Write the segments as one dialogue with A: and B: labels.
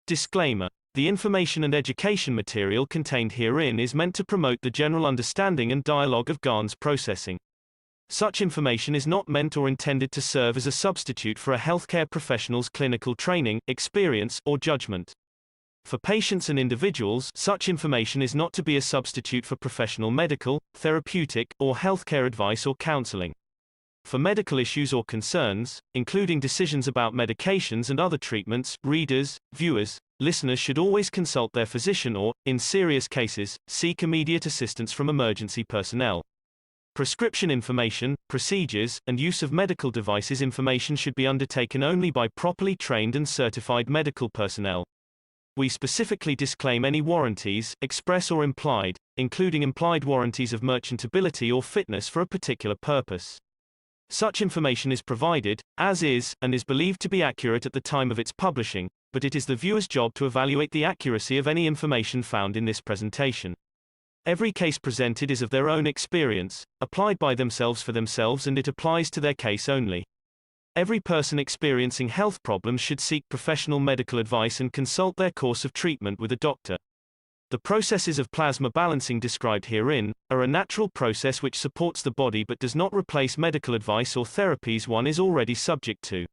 A: Disclaimer: the information and education material contained herein is meant to promote the general understanding and dialogue of GAN's processing. Such information is not meant or intended to serve as a substitute for a healthcare professional's clinical training, experience, or judgment. For patients and individuals, such information is not to be a substitute for professional medical, therapeutic, or healthcare advice or counseling. For medical issues or concerns, including decisions about medications and other treatments, readers, viewers, listeners should always consult their physician or, in serious cases, seek immediate assistance from emergency personnel. Prescription information, procedures, and use of medical devices information should be undertaken only by properly trained and certified medical personnel. We specifically disclaim any warranties, express or implied, including implied warranties of merchantability or fitness for a particular purpose. Such information is provided, as is, and is believed to be accurate at the time of its publishing, but it is the viewer's job to evaluate the accuracy of any information found in this presentation. Every case presented is of their own experience, applied by themselves for themselves, and it applies to their case only. Every person experiencing health problems should seek professional medical advice and consult their course of treatment with a doctor. The processes of plasma balancing described herein are a natural process which supports the body but does not replace medical advice or therapies one is already subject to.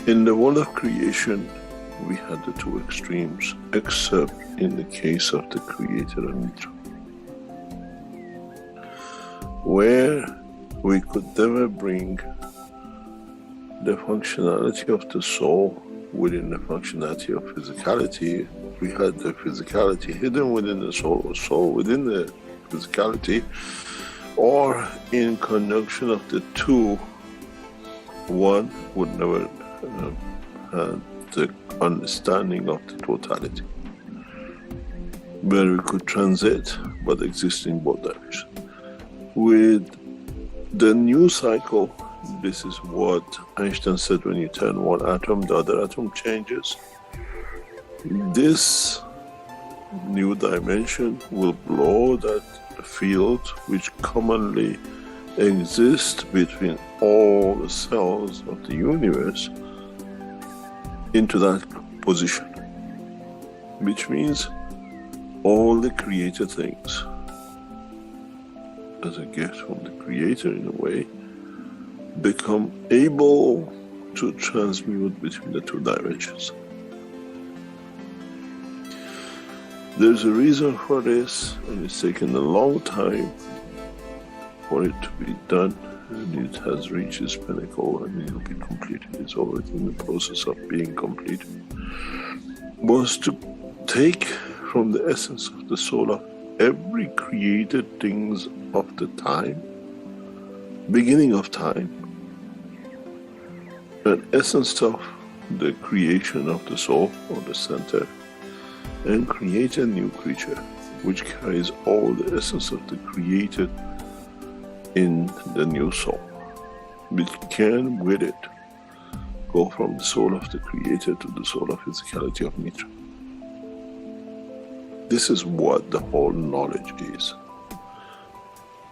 B: In the world of creation, we had the two extremes, except in the case of the Creator and Mithra, where we could never bring the functionality of the soul within the functionality of physicality. We had the physicality hidden within the soul, or soul within the physicality, or in conjunction of the two, one would never had the understanding of the totality, where we could transit but exist in both directions. With the new cycle, this is what Einstein said: when you turn one atom, the other atom changes. This new dimension will blow that field which commonly exists between all the cells of the universe into that position, which means all the created things, as a gift from the Creator in a way, become able to transmute between the two dimensions. There's a reason for this, and it's taken a long time for it to be done, and it has reached its pinnacle and it will be completed. It's already in the process of being completed. Was to take from the essence of the soul of every created things of the time, beginning of time, an essence of the creation of the soul or the center, and create a new creature which carries all the essence of the created in the new soul, which can with it go from the soul of the Creator to the soul of physicality of Mithra. This is what the whole knowledge is.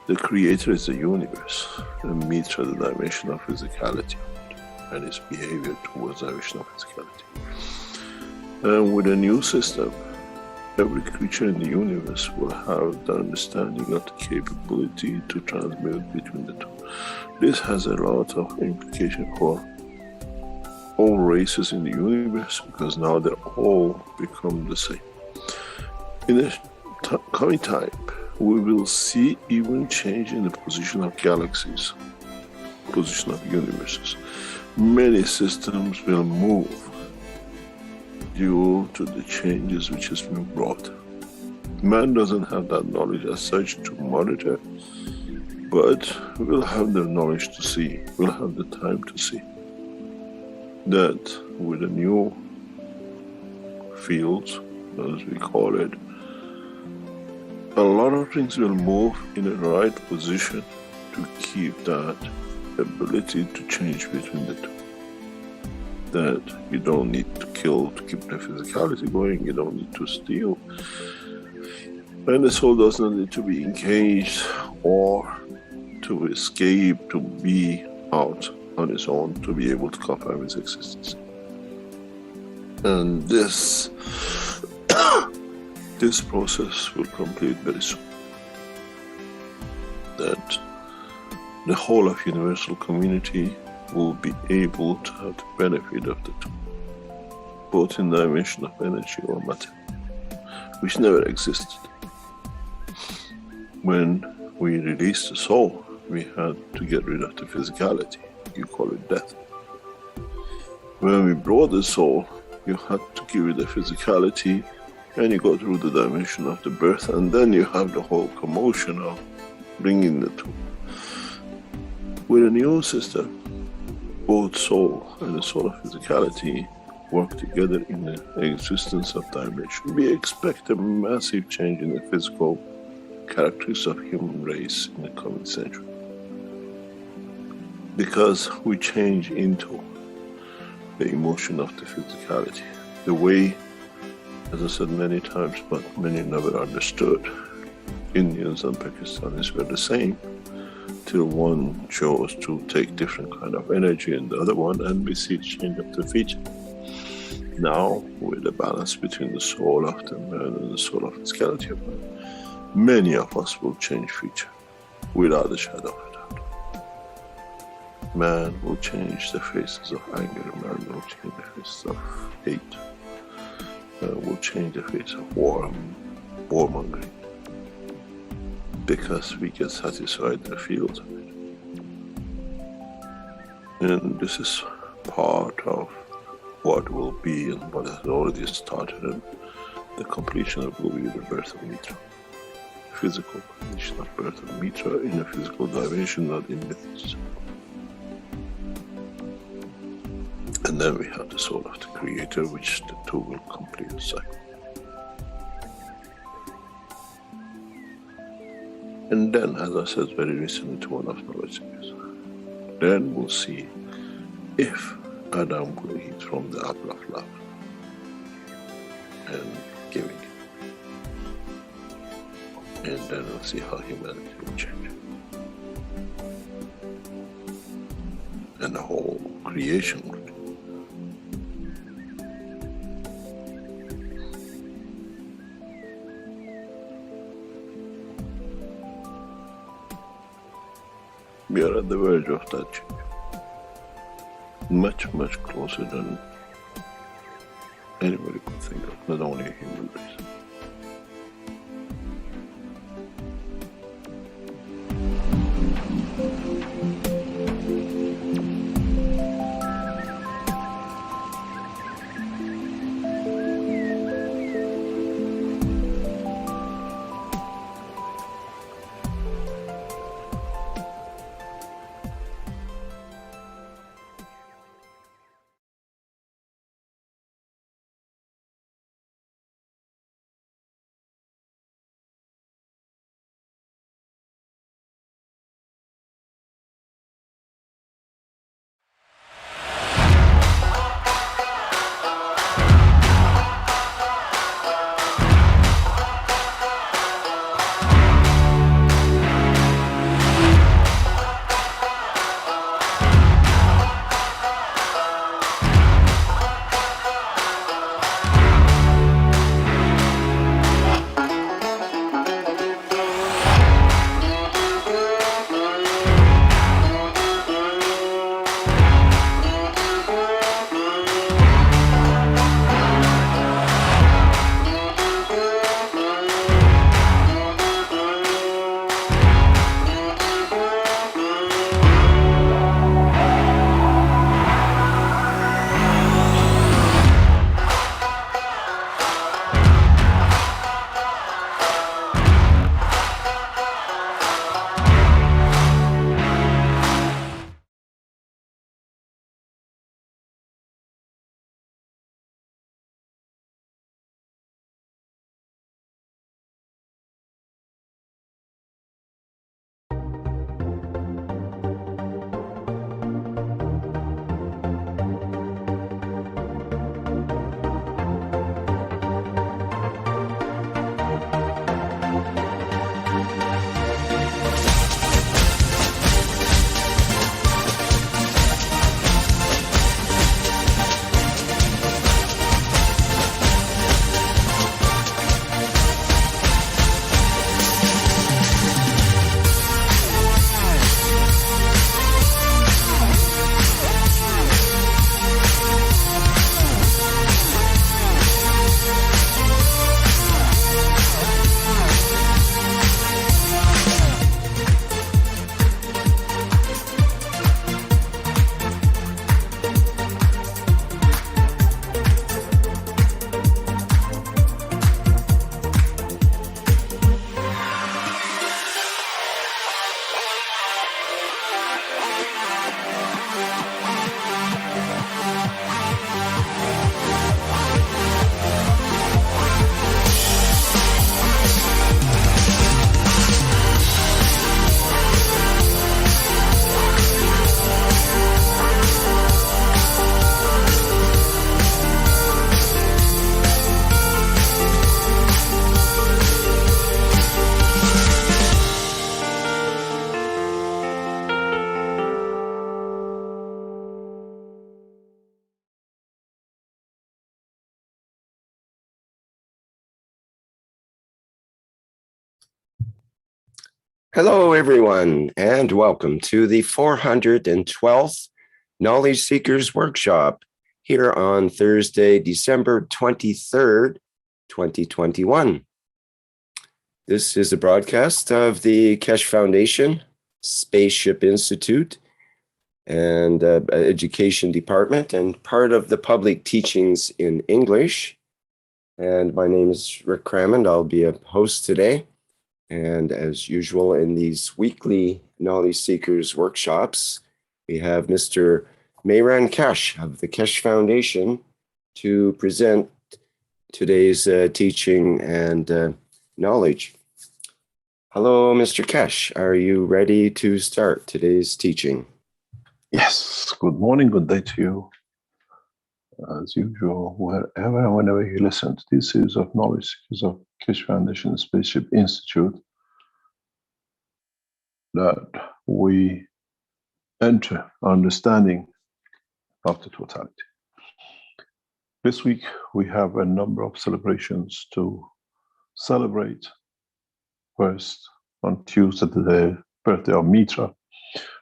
B: The Creator is the universe, and Mithra the dimension of physicality and its behavior towards the dimension of physicality. And with a new system, every creature in the universe will have the understanding of the capability to transmute between the two. This has a lot of implication for all races in the universe, because now they all become the same. In the coming time, we will see even change in the position of galaxies, position of universes. Many systems will move due to the changes which has been brought. Man doesn't have that knowledge as such to monitor, but we'll have the knowledge to see, we'll have the time to see that with the new fields, as we call it, a lot of things will move in the right position to keep that ability to change between the two. That you don't need to kill to keep the physicality going, you don't need to steal. And the soul does not need to be engaged or to escape, to be out on its own, to be able to confirm its existence. And this process will complete very soon. That the whole of universal community will be able to have the benefit of the two, both in the dimension of energy or matter, which never existed. When we released the soul, we had to get rid of the physicality. You call it death. When we brought the soul, you had to give it the physicality, and you go through the dimension of the birth, and then you have the whole commotion of bringing the two. With a new system, both soul and the soul of physicality work together in the existence of dimension. We expect a massive change in the physical characteristics of human race in the coming century, because we change into the emotion of the physicality. The way, as I said many times, but many never understood, Indians and Pakistanis were the same, till one chose to take different kind of energy in the other one, and we see change of the feature. Now, with the balance between the soul of the man and the soul of physicality of man, many of us will change feature, without a shadow of a doubt. Man will change the faces of anger, man will change the faces of hate, will change the face of warmongering, because we get satisfied in the field of it. And this is part of what will be and what has already started, and the completion of will be the birth of Mithra. Physical completion of birth of Mithra in a physical dimension, not in myths. And then we have the soul of the Creator, which the two will complete the cycle. And then, as I said very recently to one of my listeners, then we'll see if Adam will eat from the apple of love and giving it. And then we'll see how humanity will change. And the whole creation will change. We are at the verge of that change. Much, much closer than anybody could think of, not only a human race.
C: Hello, everyone, and welcome to the 412th Knowledge Seekers Workshop here on Thursday, December 23rd, 2021. This is a broadcast of the Keshe Foundation, Spaceship Institute, and Education Department, and part of the Public Teachings in English. And my name is Rick Crammond. I'll be a host today. And as usual, in these weekly Knowledge Seekers workshops, we have Mr. Mehran Keshe of the Keshe Foundation to present today's teaching and knowledge. Hello, Mr. Keshe. Are you ready to start today's teaching?
B: Yes, good morning, good day to you. As usual, whenever you listen to this series of Knowledge Seekers of Keshe Foundation Spaceship Institute, that we enter understanding of the totality. This week, we have a number of celebrations to celebrate. First, on Tuesday, the birthday of Mithra,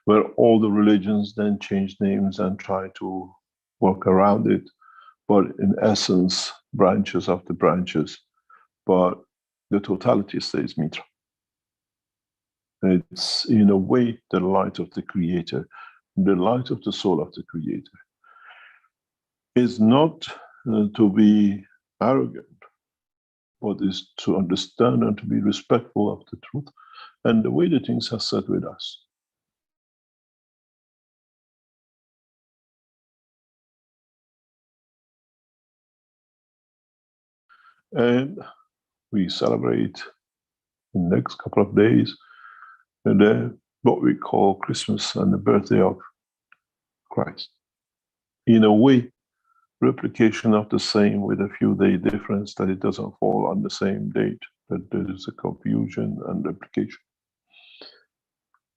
B: where all the religions then change names and try to work around it, but in essence, branches of the branches, but the totality stays Mithra. It's in a way the light of the Creator, the light of the soul of the Creator. Is not to be arrogant, but is to understand and to be respectful of the truth and the way the things are said with us. And we celebrate in the next couple of days what we call Christmas and the birthday of Christ. In a way, replication of the same with a few day difference, that it doesn't fall on the same date, that there is a confusion and replication.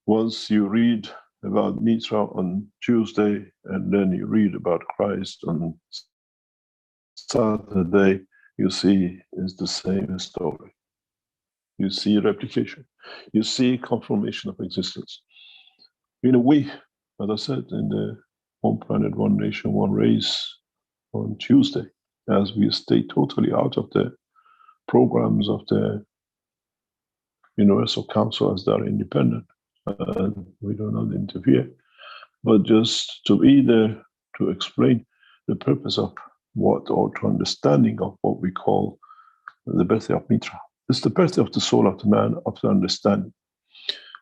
B: Once you read about Mithra on Tuesday, and then you read about Christ on Saturday, you see it's the same story. You see replication. You see confirmation of existence. In a way, as I said, in the One Planet, One Nation, One Race on Tuesday, as we stay totally out of the programs of the Universal Council as they're independent, and we do not interfere, but just to be there to explain the purpose of what, or to understanding of what we call the birthday of Mithra. It's the birthday of the soul of the man, of the understanding.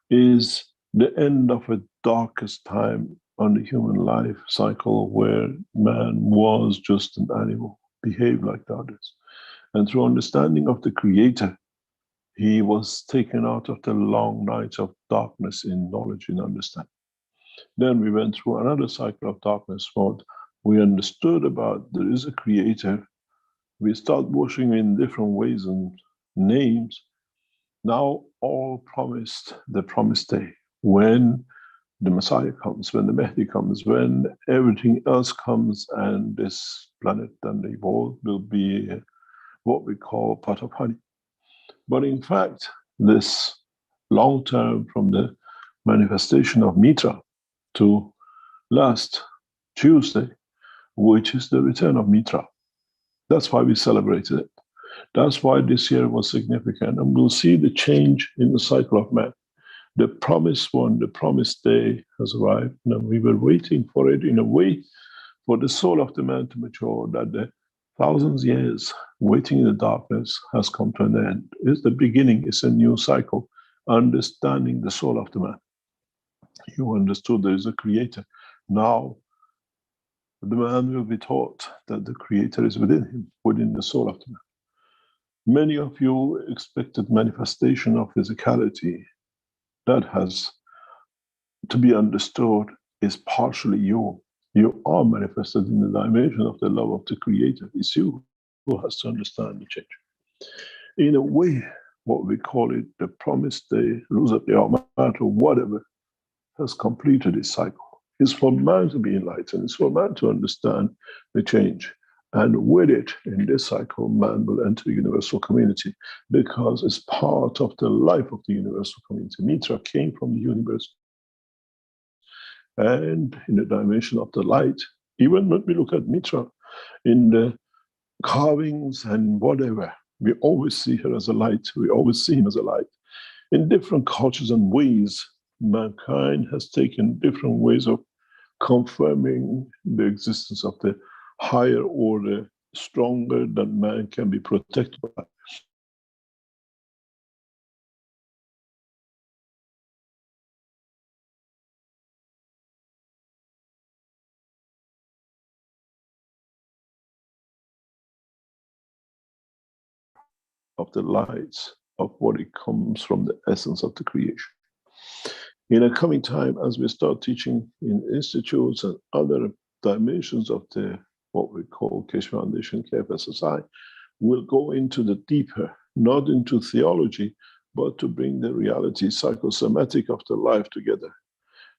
B: Is the end of a darkest time on the human life cycle where man was just an animal, behaved like others. And through understanding of the Creator, he was taken out of the long nights of darkness in knowledge and understanding. Then we went through another cycle of darkness mode. We understood about there is a Creator. We start worshiping in different ways and names. Now all promised the promised day, when the Messiah comes, when the Mahdi comes, when everything else comes, and this planet and the world will be what we call pot of honey. But in fact, this long term from the manifestation of Mithra to last Tuesday, which is the return of Mithra. That's why we celebrated it. That's why this year was significant. And we'll see the change in the cycle of man. The promised one, the promised day has arrived. And we were waiting for it in a way for the soul of the man to mature, that the thousands of years waiting in the darkness has come to an end. It's the beginning, it's a new cycle, understanding the soul of the man. You understood there is a Creator. Now, the man will be taught that the Creator is within him, within the soul of the man. Many of you expected manifestation of physicality. That has to be understood is partially you. You are manifested in the dimension of the love of the Creator. It's you who has to understand the change. In a way, what we call it, the promised day, Luz Qiyamah, or whatever, has completed its cycle. It's for man to be enlightened. It's for man to understand the change. And with it, in this cycle, man will enter the universal community because it's part of the life of the universal community. Mithra came from the universe. And in the dimension of the light, even when we look at Mithra in the carvings and whatever, we always see her as a light. We always see him as a light. In different cultures and ways, mankind has taken different ways of confirming the existence of the higher order, stronger than man can be protected by. Of the lights of what it comes from the essence of the creation. In a coming time, as we start teaching in institutes and other dimensions of the what we call Keshe Foundation, KF SSI, we'll go into the deeper, not into theology, but to bring the reality psychosomatic of the life together.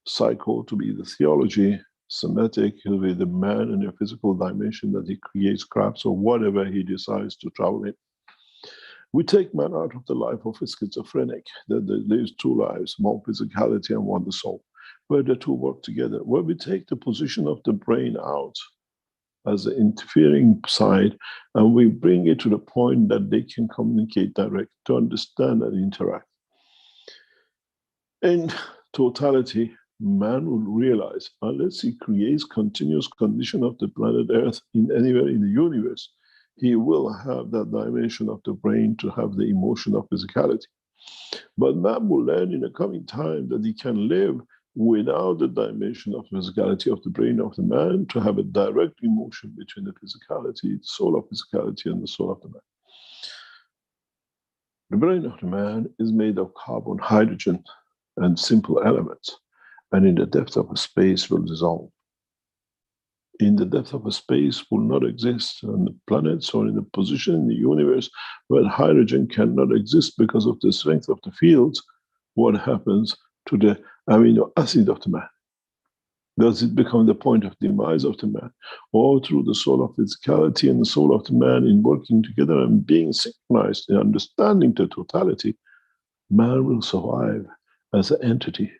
B: Psycho to be the theology, somatic will be the man in the physical dimension that he creates crafts or whatever he decides to travel in. We take man out of the life of a schizophrenic, that there's two lives, one physicality and one the soul, where the two work together, where we take the position of the brain out as the interfering side, and we bring it to the point that they can communicate direct, to understand and interact. In totality, man will realize, unless he creates continuous condition of the planet Earth in anywhere in the universe, he will have that dimension of the brain to have the emotion of physicality. But man will learn in the coming time that he can live without the dimension of physicality of the brain of the man, to have a direct emotion between the physicality, the soul of physicality, and the soul of the man. The brain of the man is made of carbon, hydrogen, and simple elements, and in the depth of a space will dissolve. In the depth of a space will not exist on the planets or in the position in the universe where hydrogen cannot exist because of the strength of the fields. What happens to the amino acid of the man? Does it become the point of demise of the man? Or through the soul of physicality and the soul of the man in working together and being synchronized in understanding the totality, man will survive as an entity.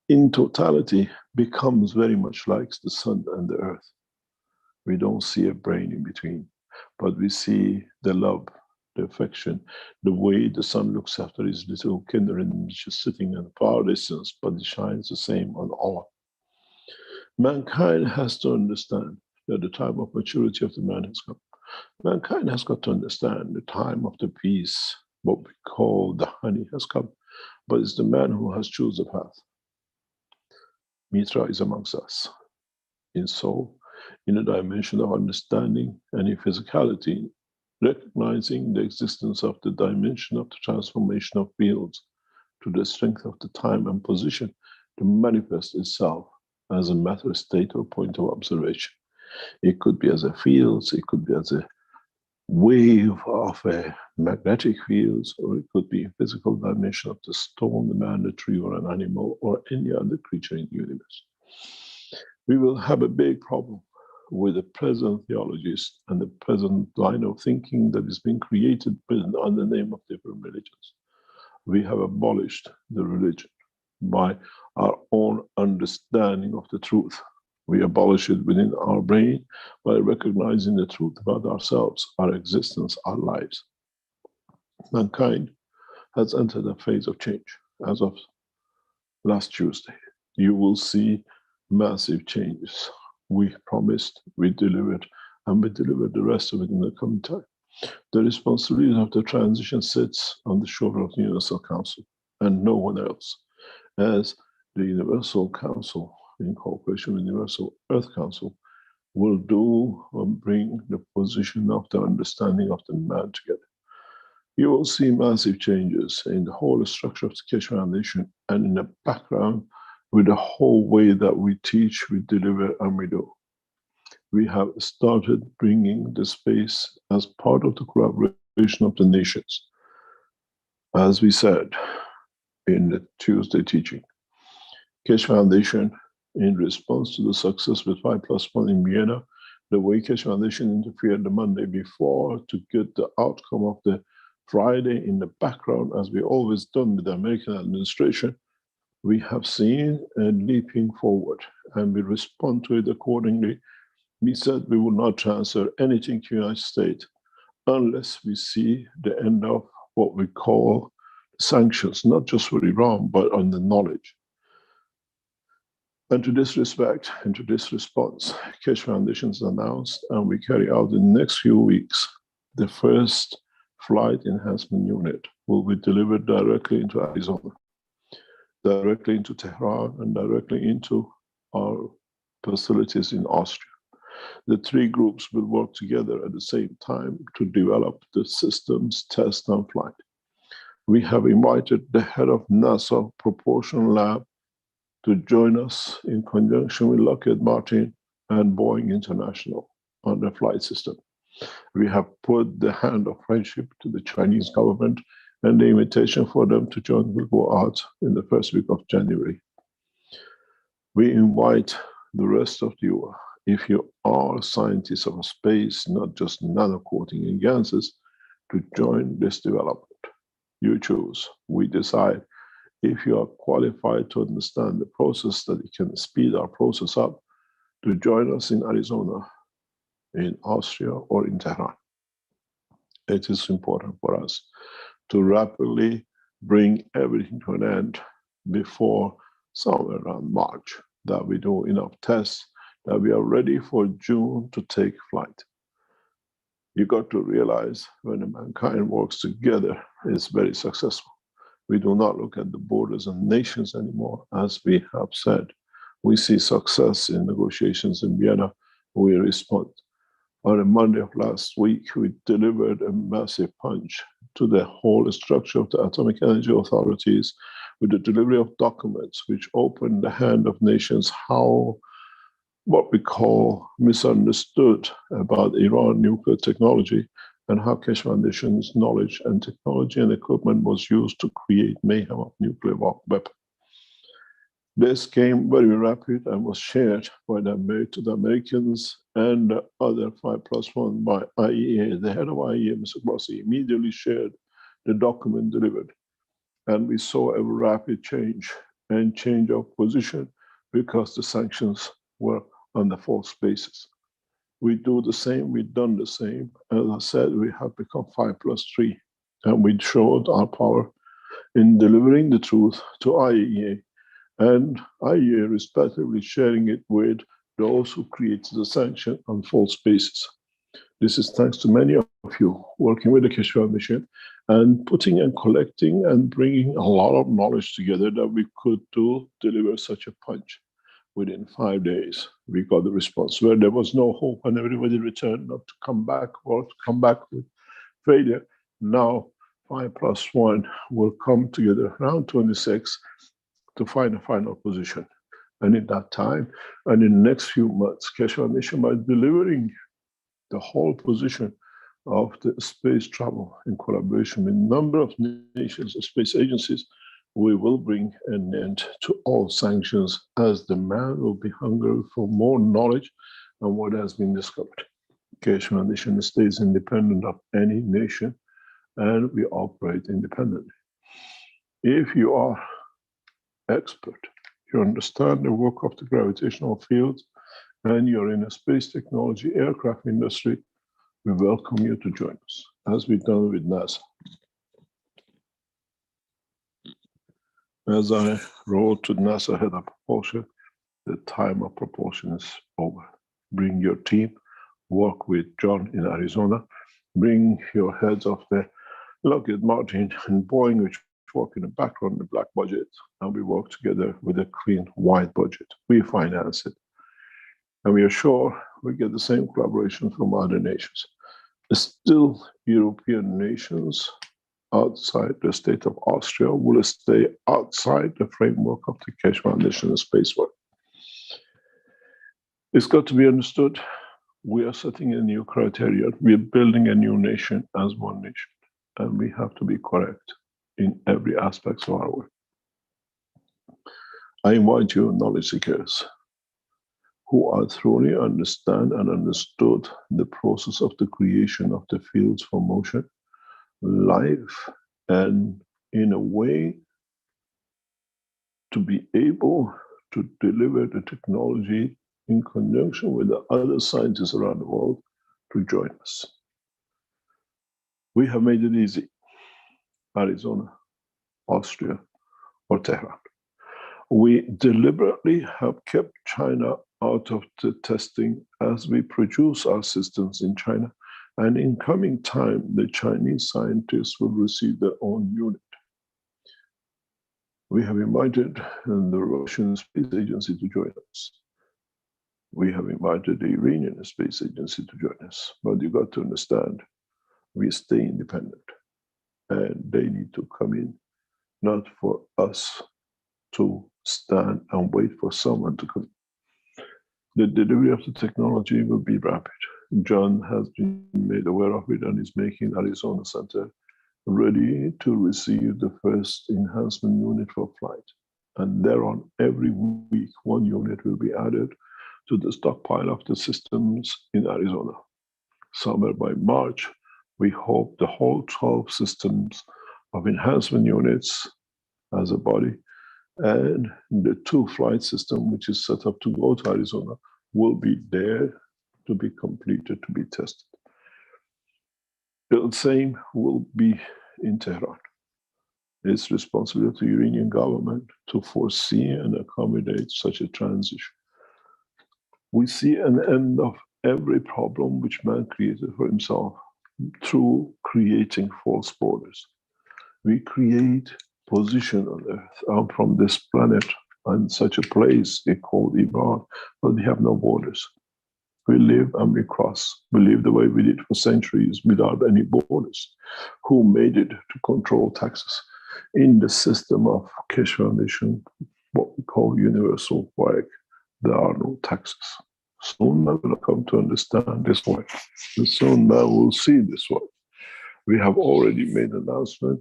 B: In totality, becomes very much like the sun and the earth. We don't see a brain in between, but we see the love, the affection, the way the sun looks after his little kindred, just sitting in a far distance, but it shines the same on all. Mankind has to understand that the time of maturity of the man has come. Mankind has got to understand the time of the peace, what we call the honey, has come, but it's the man who has chosen the path. Mithra is amongst us, in soul, in a dimension of understanding, and in physicality, recognizing the existence of the dimension of the transformation of fields to the strength of the time and position to manifest itself as a matter state or point of observation. It could be as a field, it could be as a wave of a magnetic fields, or it could be a physical dimension of the stone, the man, the tree, or an animal, or any other creature in the universe. We will have a big problem with the present theologies and the present line of thinking that is being created under the name of different religions. We have abolished the religion by our own understanding of the truth. We abolish it within our brain by recognizing the truth about ourselves, our existence, our lives. Mankind has entered a phase of change. As of last Tuesday, you will see massive changes. We promised, we delivered, and we delivered the rest of it in the coming time. The responsibility of the transition sits on the shoulder of the Universal Council and no one else, as the Universal Council, in cooperation with the Universal Earth Council, will do and bring the position of the understanding of the man together. You will see massive changes in the whole structure of the Keshe Foundation and in the background with the whole way that we teach, we deliver, and we do. We have started bringing the space as part of the collaboration of the nations. As we said in the Tuesday teaching, Keshe Foundation, in response to the success with 5+1 in Vienna, The way Keshe Foundation interfered the Monday before to get the outcome of the Friday in the background, as we always done with the American administration, we have seen a leaping forward, and we respond to it accordingly. We said we will not transfer anything to the United States unless we see the end of what we call sanctions, not just for Iran, but on the knowledge. And to this respect, and to this response, Keshe Foundation has announced, and we carry out in the next few weeks, the first flight enhancement unit will be delivered directly into Arizona, directly into Tehran, and directly into our facilities in Austria. The three groups will work together at the same time to develop the systems, test, and flight. We have invited the head of NASA Propulsion Lab to join us in conjunction with Lockheed Martin and Boeing International on the flight system. We have put the hand of friendship to the Chinese government, and the invitation for them to join will go out in the first week of January. We invite the rest of you, if you are scientists of space, not just nano-coating and gases, to join this development. You choose. We decide. If you are qualified to understand the process, that it can speed our process up, to join us in Arizona, in Austria, or in Tehran. It is important for us to rapidly bring everything to an end before somewhere around March, that we do enough tests, that we are ready for June to take flight. You got to realize when mankind works together, it's very successful. We do not look at the borders and nations anymore, as we have said. We see success in negotiations in Vienna, we respond. On a Monday of last week, we delivered a massive punch to the whole structure of the atomic energy authorities with the delivery of documents which opened the hand of nations how what we call misunderstood about Iran nuclear technology, and how Keshe Foundation's knowledge and technology and equipment was used to create mayhem of nuclear weapon. This came very rapid and was shared by to the Americans and the other 5+1 by IEA. The head of IEA, Mr. Grossi, immediately shared the document delivered. And we saw a rapid change and change of position because the sanctions were on the false basis. We do the same, we've done the same. As I said, we have become 5+3, and we showed our power in delivering the truth to IEA, and IEA respectively sharing it with those who created the sanction on false basis. This is thanks to many of you working with the Keshe Foundation and putting and collecting and bringing a lot of knowledge together that we could deliver such a punch. Within 5 days, we got the response where there was no hope and everybody returned not to come back or to come back with failure. Now 5+1 will come together around 26 to find a final position. And in that time, and in the next few months, Keshe Foundation, by delivering the whole position of the space travel in collaboration with a number of nations and space agencies, we will bring an end to all sanctions, as the man will be hungry for more knowledge on what has been discovered. Keshe Foundation stays independent of any nation, and we operate independently. If you are expert, you understand the work of the gravitational field, and you're in a space technology aircraft industry, we welcome you to join us, as we've done with NASA. As I wrote to NASA head of propulsion, the time of propulsion is over. Bring your team, work with John in Arizona, bring your heads of the Lockheed Martin and Boeing, which work in the background, the black budget, and we work together with a clean white budget. We finance it. And we are sure we get the same collaboration from other nations. Still, European nations outside the state of Austria will stay outside the framework of the Keshe Foundation and space work. It's got to be understood, we are setting a new criteria. We are building a new nation as one nation, and we have to be correct in every aspect of our work. I invite you, knowledge seekers, who are thoroughly understand and understood the process of the creation of the fields for motion, life, and in a way to be able to deliver the technology in conjunction with the other scientists around the world to join us. We have made it easy. Arizona, Austria, or Tehran. We deliberately have kept China out of the testing as we produce our systems in China. And in coming time, the Chinese scientists will receive their own unit. We have invited the Russian Space Agency to join us. We have invited the Iranian Space Agency to join us. But you got to understand, we stay independent. And they need to come in, not for us to stand and wait for someone to come. The delivery of the technology will be rapid. John has been made aware of it and is making Arizona Center ready to receive the first enhancement unit for flight. And thereon, every week, one unit will be added to the stockpile of the systems in Arizona. Somewhere by March, we hope the whole 12 systems of enhancement units as a body and the 2 flight system, which is set up to go to Arizona, will be there to be completed, to be tested. The same will be in Tehran. It's responsibility of the Iranian government to foresee and accommodate such a transition. We see an end of every problem which man created for himself through creating false borders. We create position on Earth. I'm from this planet and such a place called Iran, but we have no borders. We live and we cross. We live the way we did for centuries without any borders. Who made it to control taxes? In the system of Keshe Foundation, what we call universal work, there are no taxes. Soon man will come to understand this work. And soon man will see this work. We have already made an announcement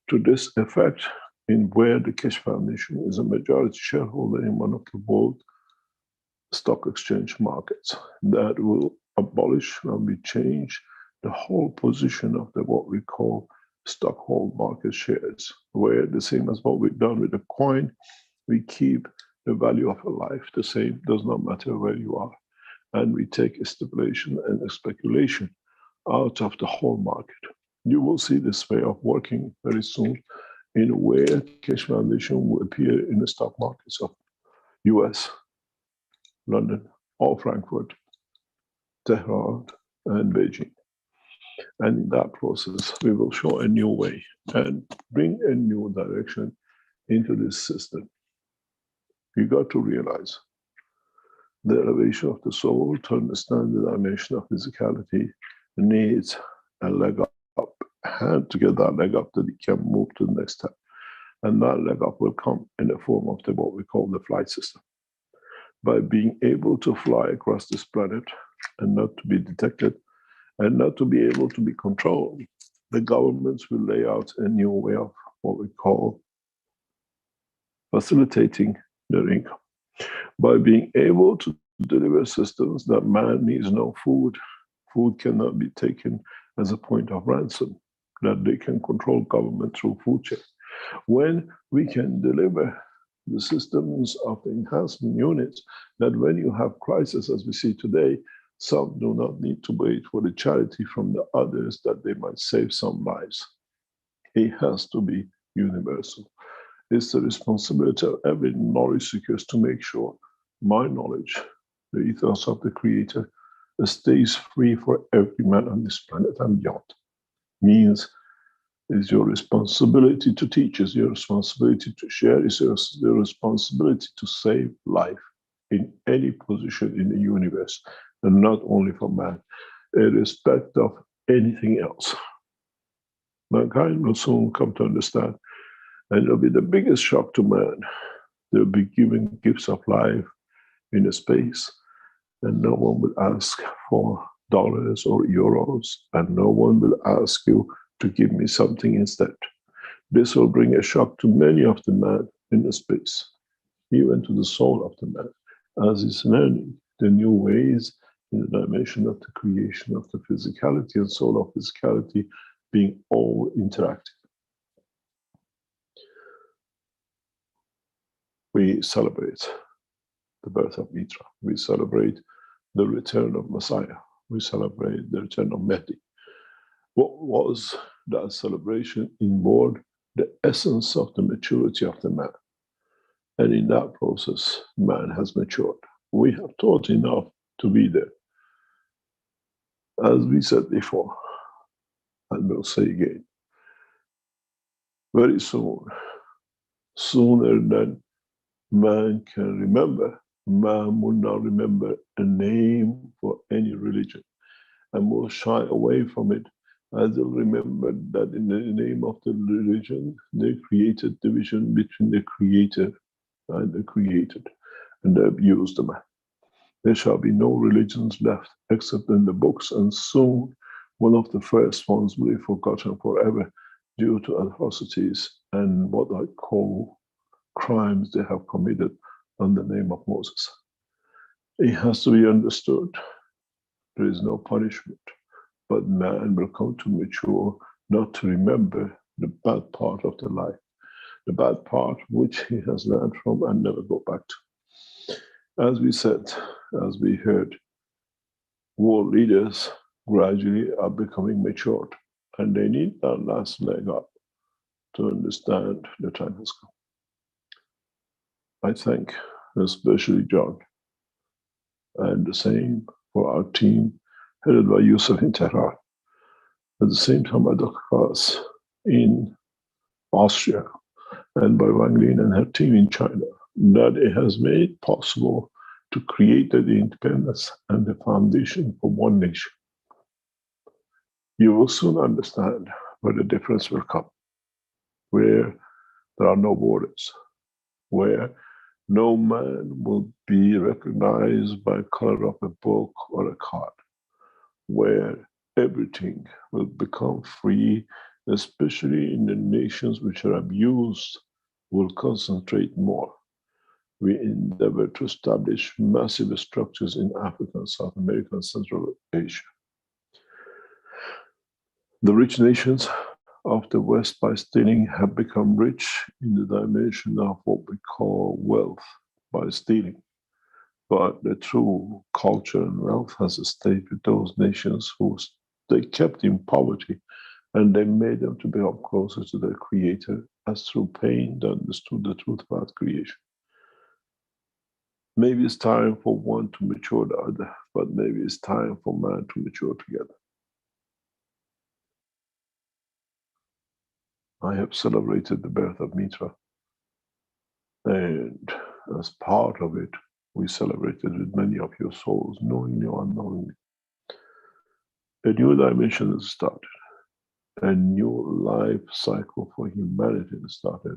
B: to this effect in where the Keshe Foundation is a majority shareholder in one of the world stock exchange markets that will abolish and we change the whole position of the what we call stockhold market shares, where the same as what we've done with the coin, we keep the value of a life the same, does not matter where you are. And we take a stipulation and a speculation out of the whole market. You will see this way of working very soon in where Keshe Foundation will appear in the stock markets of US, London, or Frankfurt, Tehran, and Beijing. And in that process, we will show a new way and bring a new direction into this system. You got to realize the elevation of the soul to understand the dimension of physicality needs a leg up, and to get that leg up that it can move to the next step. And that leg up will come in the form of what we call the flight system. By being able to fly across this planet and not to be detected and not to be able to be controlled, the governments will lay out a new way of what we call facilitating their income. By being able to deliver systems that man needs no food, food cannot be taken as a point of ransom, that they can control government through food chain. When we can deliver the systems of the enhancement units, that when you have crisis as we see today, some do not need to wait for the charity from the others that they might save some lives. It has to be universal. It's the responsibility of every knowledge seeker to make sure my knowledge, the ethos of the Creator, stays free for every man on this planet and beyond. Means it's your responsibility to teach, it's your responsibility to share, it's your responsibility to save life in any position in the universe, and not only for man, irrespective of anything else. Mankind will soon come to understand, and it'll be the biggest shock to man. They'll be given gifts of life in a space, and no one will ask for dollars or euros, and no one will ask you to give me something instead. This will bring a shock to many of the men in the space, even to the soul of the man, as he's learning the new ways in the dimension of the creation of the physicality and soul of physicality being all interactive. We celebrate the birth of Mithra. We celebrate the return of Messiah. We celebrate the return of Mehdi. What was that celebration? Inward the essence of the maturity of the man. And in that process, man has matured. We have taught enough to be there. As we said before, and we'll say again, very soon, sooner than man can remember, man will not remember a name for any religion and will shy away from it, as they'll remember that in the name of the religion, they created division between the creator and the created, and they abused the man. There shall be no religions left except in the books, and soon one of the first ones will be forgotten forever due to atrocities and what I call crimes they have committed on the name of Moses. It has to be understood. There is no punishment, but man will come to mature not to remember the bad part of the life, the bad part which he has learned from and never go back to. As we said, as we heard, world leaders gradually are becoming matured, and they need that last leg up to understand the time has come. I thank especially John, and the same for our team headed by Yusuf in Tehran. At the same time, by Dr. Klaas in Austria, and by Wang Lin and her team in China, that it has made possible to create the independence and the foundation for one nation. You will soon understand where the difference will come, where there are no borders, where no man will be recognized by color of a book or a card, where everything will become free, especially in the nations which are abused, will concentrate more. We endeavor to establish massive structures in Africa and South America and Central Asia. The rich nations of the West by stealing have become rich in the dimension of what we call wealth by stealing. But the true culture and wealth has stayed with those nations who they kept in poverty, and they made them to become closer to their creator, as through pain they understood the truth about creation. Maybe it's time for one to mature the other, but maybe it's time for man to mature together. I have celebrated the birth of Mithra, and as part of it, we celebrated with many of your souls, knowingly or unknowingly. A new dimension has started. A new life cycle for humanity has started.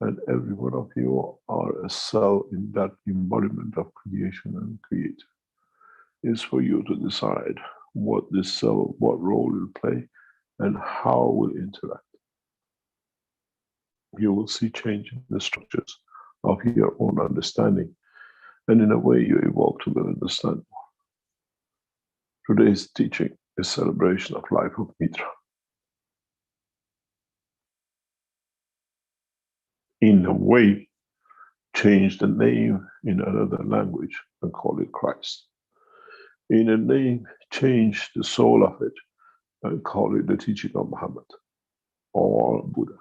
B: And every one of you are a cell in that embodiment of creation and creator. It's for you to decide what this cell, what role it will play, and how it will interact. You will see change in the structures of your own understanding, and in a way you evolve to understand more. Today's teaching is celebration of life of Mithra. In a way, change the name in another language and call it Christ. In a name, change the soul of it and call it the teaching of Muhammad or Buddha.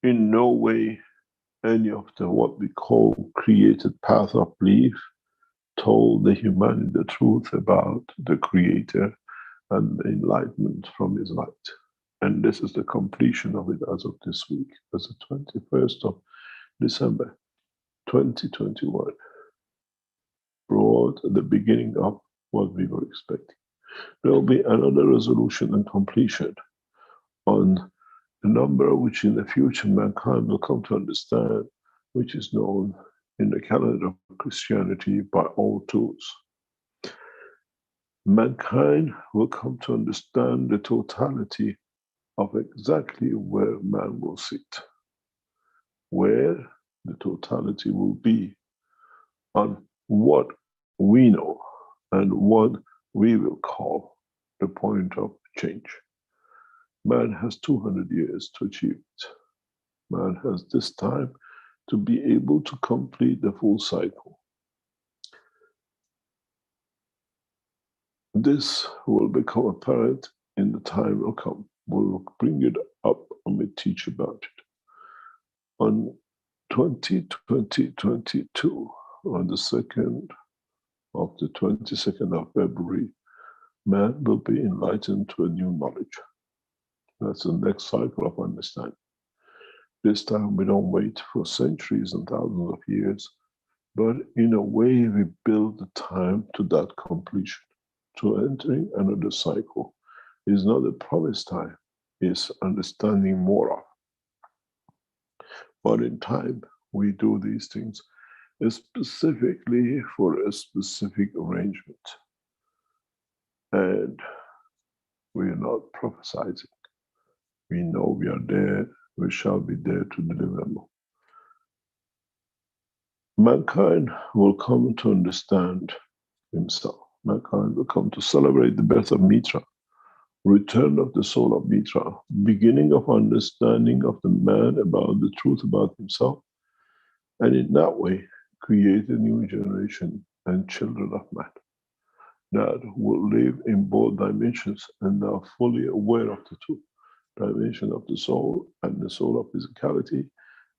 B: In no way any of the what we call created path of belief told the humanity the truth about the creator and the enlightenment from his light. And this is the completion of it as of this week, as the 21st of December, 2021, brought the beginning of what we were expecting. There will be another resolution and completion on a number which in the future mankind will come to understand, which is known in the calendar of Christianity by all tools. Mankind will come to understand the totality of exactly where man will sit, where the totality will be on what we know and what we will call the point of change. Man has 200 years to achieve it. Man has this time to be able to complete the full cycle. This will become apparent in the time will come. We'll bring it up and we teach about it. On 2022, on the 2nd of the 22nd of February, man will be enlightened to a new knowledge. That's the next cycle of understanding. This time we don't wait for centuries and thousands of years, but in a way we build the time to that completion. To entering another cycle is not a promised time, it's understanding more of. But in time, we do these things specifically for a specific arrangement. And we are not prophesizing. We know we are there, we shall be there to deliver more. Mankind will come to understand himself. Mankind will come to celebrate the birth of Mithra, return of the soul of Mithra, beginning of understanding of the man about the truth about himself, and in that way create a new generation and children of man that will live in both dimensions and are fully aware of the two dimension of the soul and the soul of physicality,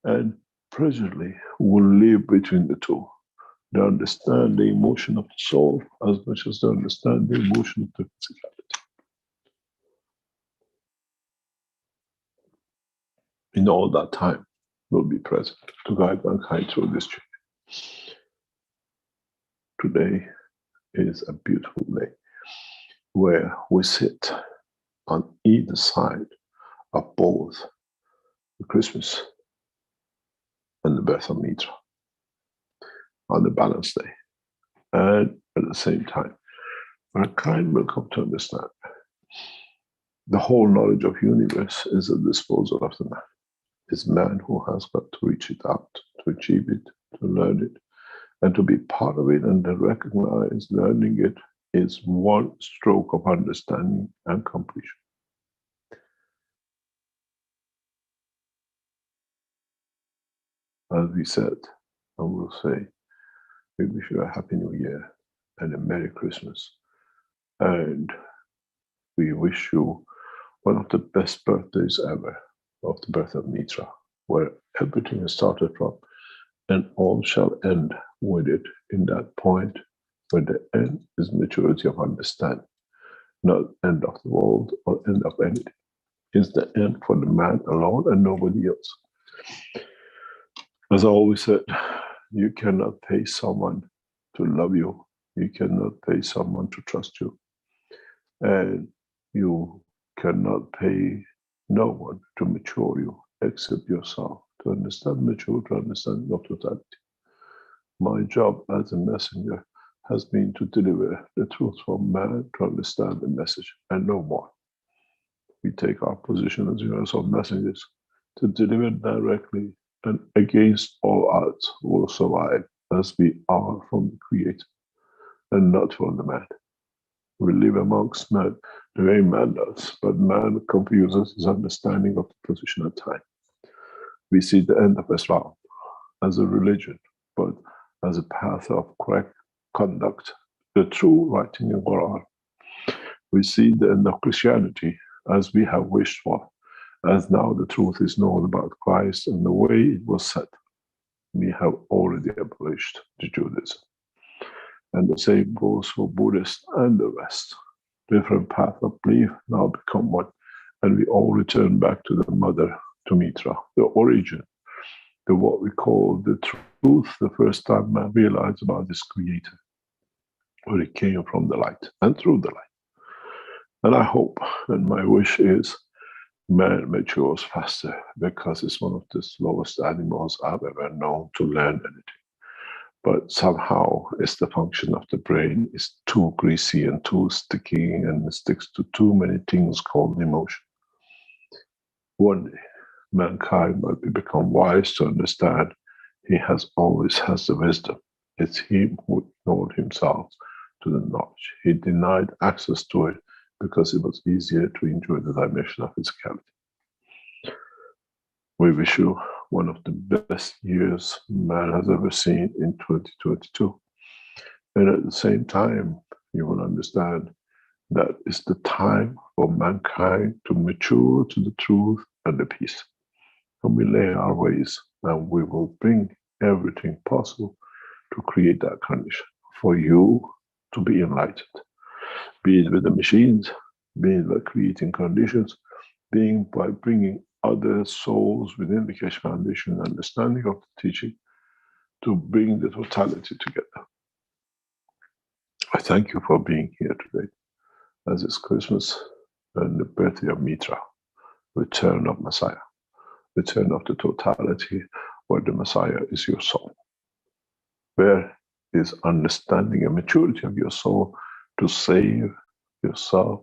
B: and presently will live between the two. They understand the emotion of the soul as much as they understand the emotion of the physicality. In all that time will be present to guide mankind through this journey. Today is a beautiful day where we sit on either side of both the Christmas and the birth of Mithra on the balance day. And at the same time, mankind will come to understand the whole knowledge of universe is at the disposal of the man. It's man who has got to reach it out, to achieve it, to learn it, and to be part of it, and to recognize learning it is one stroke of understanding and completion. As we said, and we'll say, we wish you a Happy New Year and a Merry Christmas. And we wish you one of the best birthdays ever, of the birth of Mithra, where everything has started from, and all shall end with it in that point where the end is maturity of understanding, not end of the world or end of anything. It's the end for the man alone and nobody else. As I always said, you cannot pay someone to love you. You cannot pay someone to trust you. And you cannot pay no one to mature you except yourself, to understand mature, to understand your totality. My job as a messenger has been to deliver the truth from man to understand the message and no more. We take our position as universal messengers to deliver directly, and against all odds will survive as we are from the Creator and not from the man. We live amongst men the way man does, but man confuses his understanding of the position of time. We see the end of Islam as a religion, but as a path of correct conduct, the true writing in Quran. We see the end of Christianity as we have wished for, as now the truth is known about Christ and the way it was set. We have already abolished the Judaism. And the same goes for Buddhists and the rest. Different paths of belief now become one, and we all return back to the mother, to Mithra, the origin, the what we call the truth, the first time man realized about this Creator, where it came from the light and through the light. And I hope, and my wish is, man matures faster, because it's one of the slowest animals I've ever known to learn anything. But somehow it's the function of the brain is too greasy and too sticky, and it sticks to too many things called emotion. One day, mankind might become wise to understand he always has the wisdom, It's him who ignored himself to the knowledge. He denied access to it because it was easier to enjoy the dimension of physicality. We wish you one of the best years man has ever seen in 2022. And at the same time, you will understand that it's the time for mankind to mature to the truth and the peace. And we lay our ways, and we will bring everything possible to create that condition for you to be enlightened. Be it with the machines, be it by creating conditions, being by bringing other souls within the Keshe Foundation understanding of the teaching to bring the totality together. I thank you for being here today, as it's Christmas and the birthday of Mithra, return of Messiah, return of the totality, where the Messiah is your soul. Where is understanding and maturity of your soul to save yourself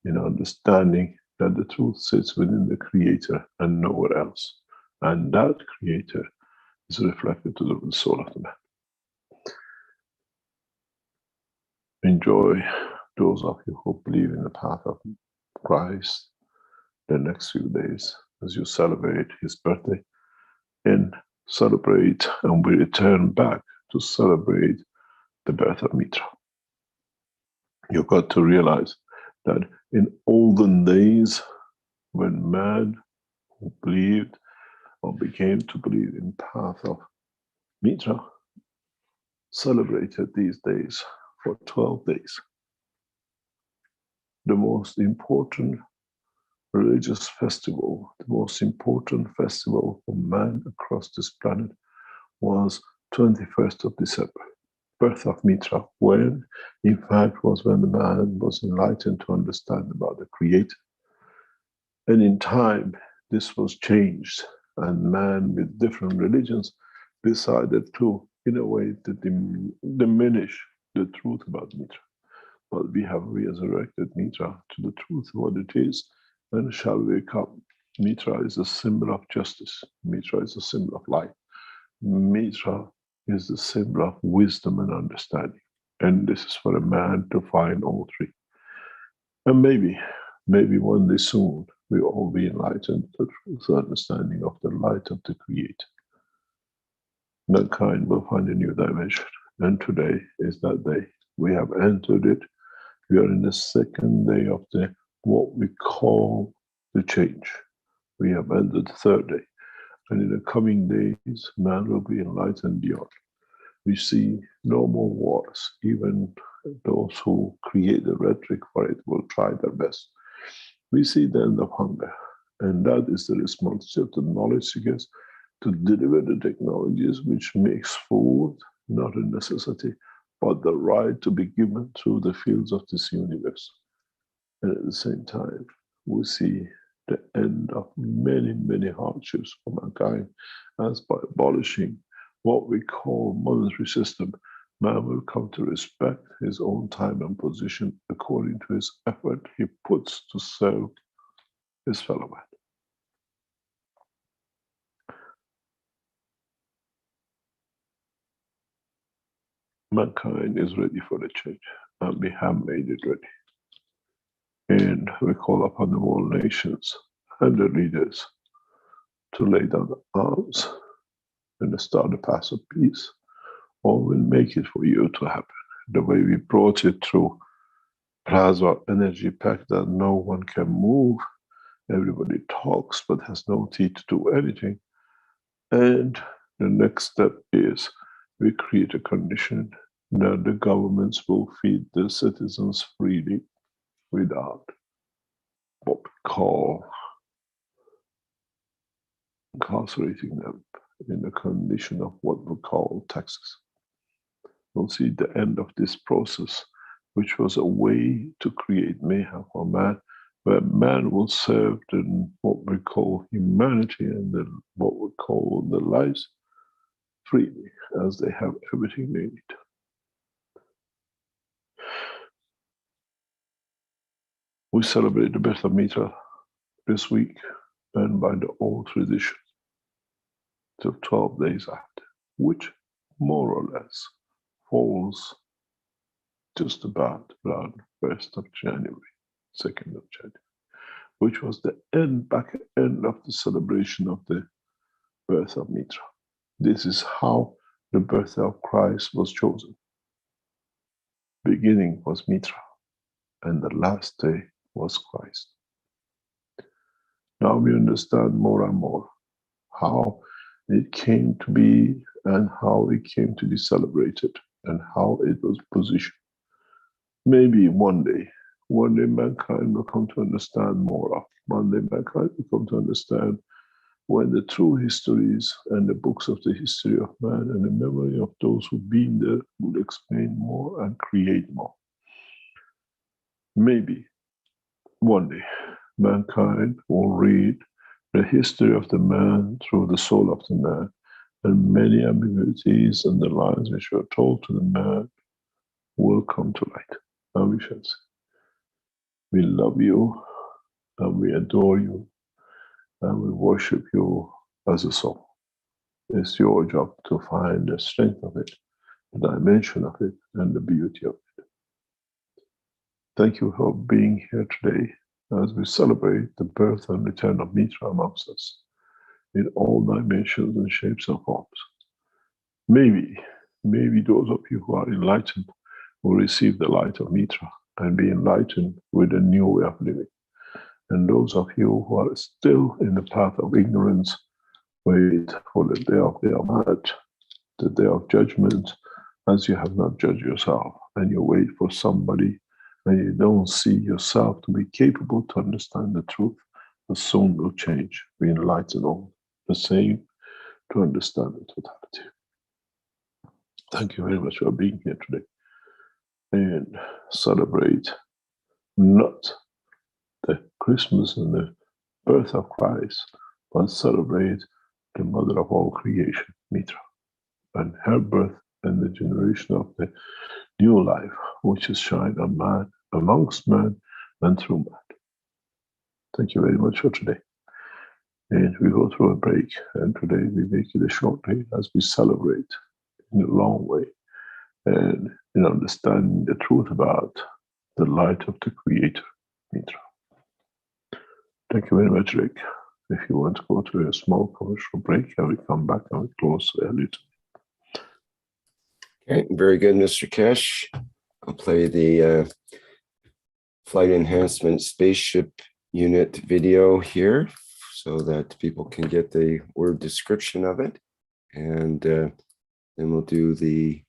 B: in understanding that the truth sits within the Creator and nowhere else. And that Creator is reflected to the soul of the man. Enjoy, those of you who believe in the path of Christ, the next few days as you celebrate his birthday, and celebrate, and we return back to celebrate the birth of Mithra. You've got to realize that in olden days, when man who believed or became to believe in path of Mithra celebrated these days for 12 days. The most important religious festival, the most important festival for man across this planet was 21st of December, birth of Mithra, when in fact was when the man was enlightened to understand about the Creator. And in time, this was changed, and man with different religions decided to, in a way, to diminish the truth about Mithra. But we have resurrected Mithra to the truth of what it is, and shall wake up. Mithra is a symbol of justice. Mithra is a symbol of light. Mithra is the symbol of wisdom and understanding. And this is for a man to find all three. And maybe one day soon, we'll all be enlightened to the truth and understanding of the light of the Creator. Mankind will find a new dimension. And today is that day. We have entered it. We are in the second day of the what we call the change. We have entered the third day. And in the coming days, man will be enlightened beyond. We see no more wars. Even those who create the rhetoric for it will try their best. We see the end of hunger. And that is the responsibility of the knowledge seekers to deliver the technologies which makes food not a necessity, but the right to be given through the fields of this universe. And at the same time, we see the end of many, many hardships for mankind, as by abolishing what we call monetary system, man will come to respect his own time and position according to his effort he puts to serve his fellow man. Mankind is ready for the change, and we have made it ready. And we call upon the world nations and the leaders to lay down the arms and start the path of peace, or we'll make it for you to happen. The way we brought it through plasma energy pack that no one can move, everybody talks but has no teeth to do anything. And the next step is we create a condition that the governments will feed the citizens freely without what we call incarcerating them in the condition of what we call taxes. We'll see the end of this process, which was a way to create mayhem for man, where man will serve what we call humanity and what we call the lives freely, as they have everything they need. We celebrate the birth of Mithra this week, and by the old tradition, till 12 days after, which more or less falls just about around 1st of January, 2nd of January, which was the back end of the celebration of the birth of Mithra. This is how the birth of Christ was chosen. Beginning was Mithra, and the last day was Christ. Now we understand more and more how it came to be and how it came to be celebrated and how it was positioned. Maybe one day mankind will come to understand more of. One day mankind will come to understand when the true histories and the books of the history of man and the memory of those who've been there will explain more and create more. Maybe one day mankind will read the history of the man through the soul of the man, and many ambiguities and the lies which were told to the man will come to light. And we shall say, we love you and we adore you and we worship you as a soul. It's your job to find the strength of it, the dimension of it, and the beauty of it. Thank you for being here today as we celebrate the birth and return of Mithra amongst us in all dimensions and shapes and forms. Maybe those of you who are enlightened will receive the light of Mithra and be enlightened with a new way of living. And those of you who are still in the path of ignorance, wait for the day of the Almighty, the day of judgment, as you have not judged yourself, and you wait for somebody and you don't see yourself to be capable to understand the truth, the soul will change, be enlightened all the same to understand the totality. Thank you very much for being here today and celebrate not the Christmas and the birth of Christ, but celebrate the mother of all creation, Mithra, and her birth and the generation of the new life which is shined on man, amongst man, and through man. Thank you very much for today. And we go through a break, and today we make it a short day as we celebrate in a long way and in understanding the truth about the light of the Creator, Mithra. Thank you very much, Rick. If you want to go to a small commercial break, I will come back and we close early.
C: Okay, very good, Mr. Keshe. I'll play the flight enhancement spaceship unit video here so that people can get the word description of it. And then we'll do the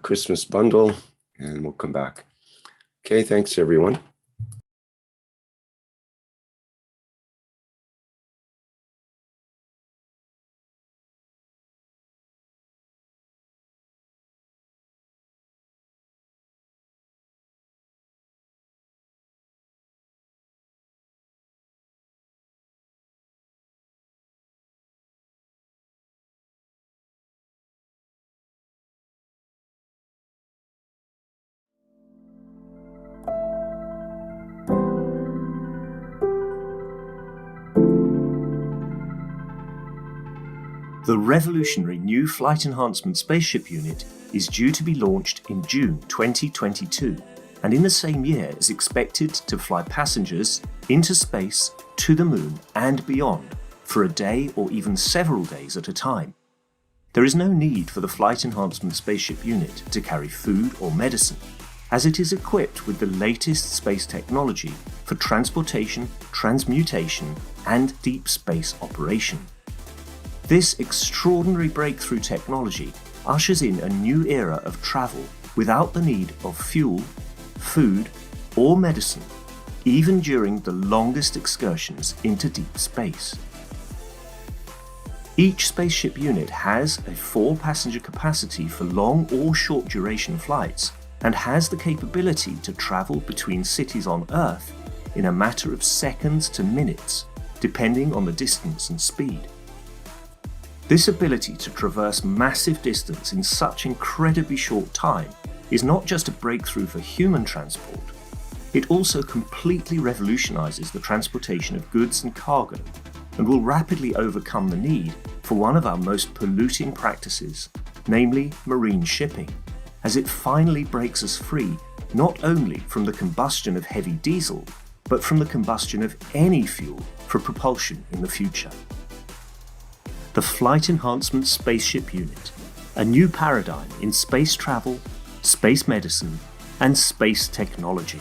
C: Christmas bundle and we'll come back. Okay, thanks everyone.
D: The revolutionary new Flight Enhancement Spaceship unit is due to be launched in June 2022, and in the same year is expected to fly passengers into space, to the moon and beyond for a day or even several days at a time. There is no need for the Flight Enhancement Spaceship unit to carry food or medicine, as it is equipped with the latest space technology for transportation, transmutation and deep space operation. This extraordinary breakthrough technology ushers in a new era of travel without the need of fuel, food, or medicine, even during the longest excursions into deep space. Each spaceship unit has a 4-passenger capacity for long or short duration flights and has the capability to travel between cities on Earth in a matter of seconds to minutes, depending on the distance and speed. This ability to traverse massive distance in such incredibly short time is not just a breakthrough for human transport, it also completely revolutionizes the transportation of goods and cargo and will rapidly overcome the need for one of our most polluting practices, namely marine shipping, as it finally breaks us free not only from the combustion of heavy diesel, but from the combustion of any fuel for propulsion in the future. The Flight Enhancement Spaceship Unit, a new paradigm in space travel, space medicine, and space technology.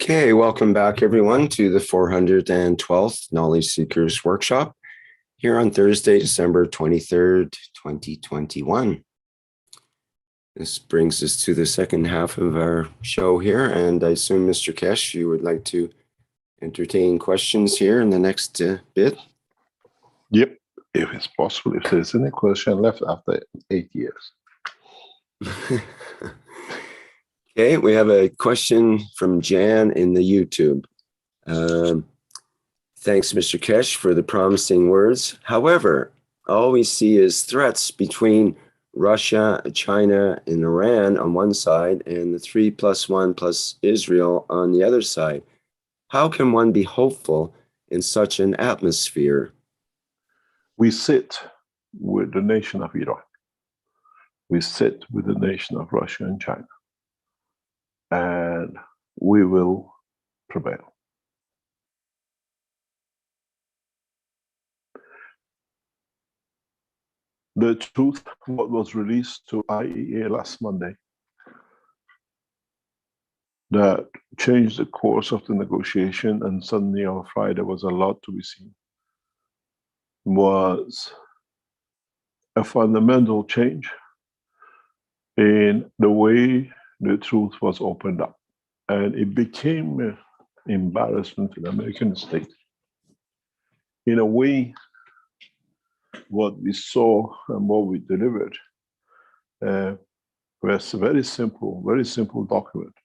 C: Okay, welcome back everyone to the 412th Knowledge Seekers Workshop here on Thursday, December 23rd, 2021. This brings us to the second half of our show here, and I assume, Mr. Keshe, you would like to entertain questions here in the next bit?
B: Yep, if it's possible, if there's any question left after 8 years.
C: Okay, we have a question from Jan in the YouTube. Thanks, Mr. Keshe, for the promising words. However, all we see is threats between Russia, China, and Iran on one side, and the 3+1 plus Israel on the other side. How can one be hopeful in such an atmosphere?
B: We sit with the nation of Iran. We sit with the nation of Russia and China. And we will prevail. The truth, what was released to IEA last Monday, that changed the course of the negotiation, and suddenly on Friday was a lot to be seen, was a fundamental change in the way the truth was opened up. And it became an embarrassment to the American state. In a way, what we saw and what we delivered was a very simple document,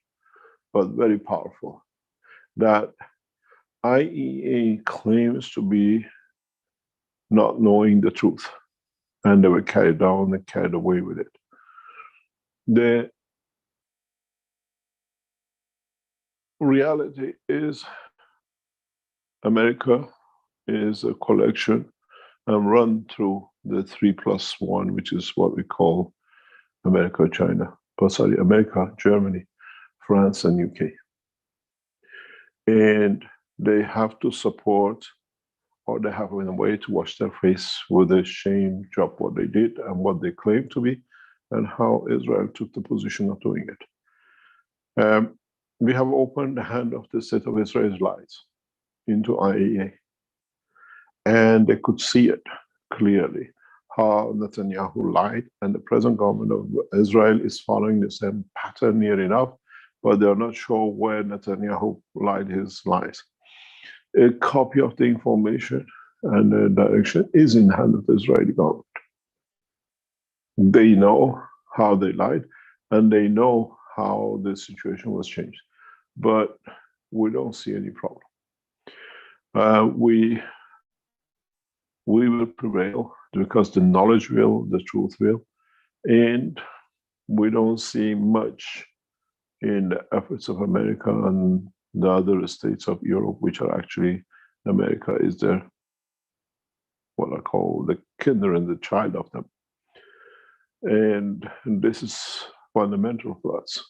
B: but very powerful, that IEA claims to be not knowing the truth, and they were carried down and carried away with it. The reality is America is a collection and run through the 3+1, which is what we call America, Germany, France, and UK. And they have to support, or they have in a way to wash their face with the shame job what they did and what they claim to be, and how Israel took the position of doing it. We have opened the hand of the state of Israel's lies into IAEA, and they could see it clearly, how Netanyahu lied, and the present government of Israel is following the same pattern near enough, but they're not sure where Netanyahu lied his lies. A copy of the information and the direction is in the hand of the Israeli government. They know how they lied, and they know how the situation was changed. But we don't see any problem. We will prevail because the knowledge will, the truth will, and we don't see much in the efforts of America and the other states of Europe, which are actually, America is their, what I call the kinder and the child of them. And this is fundamental for us.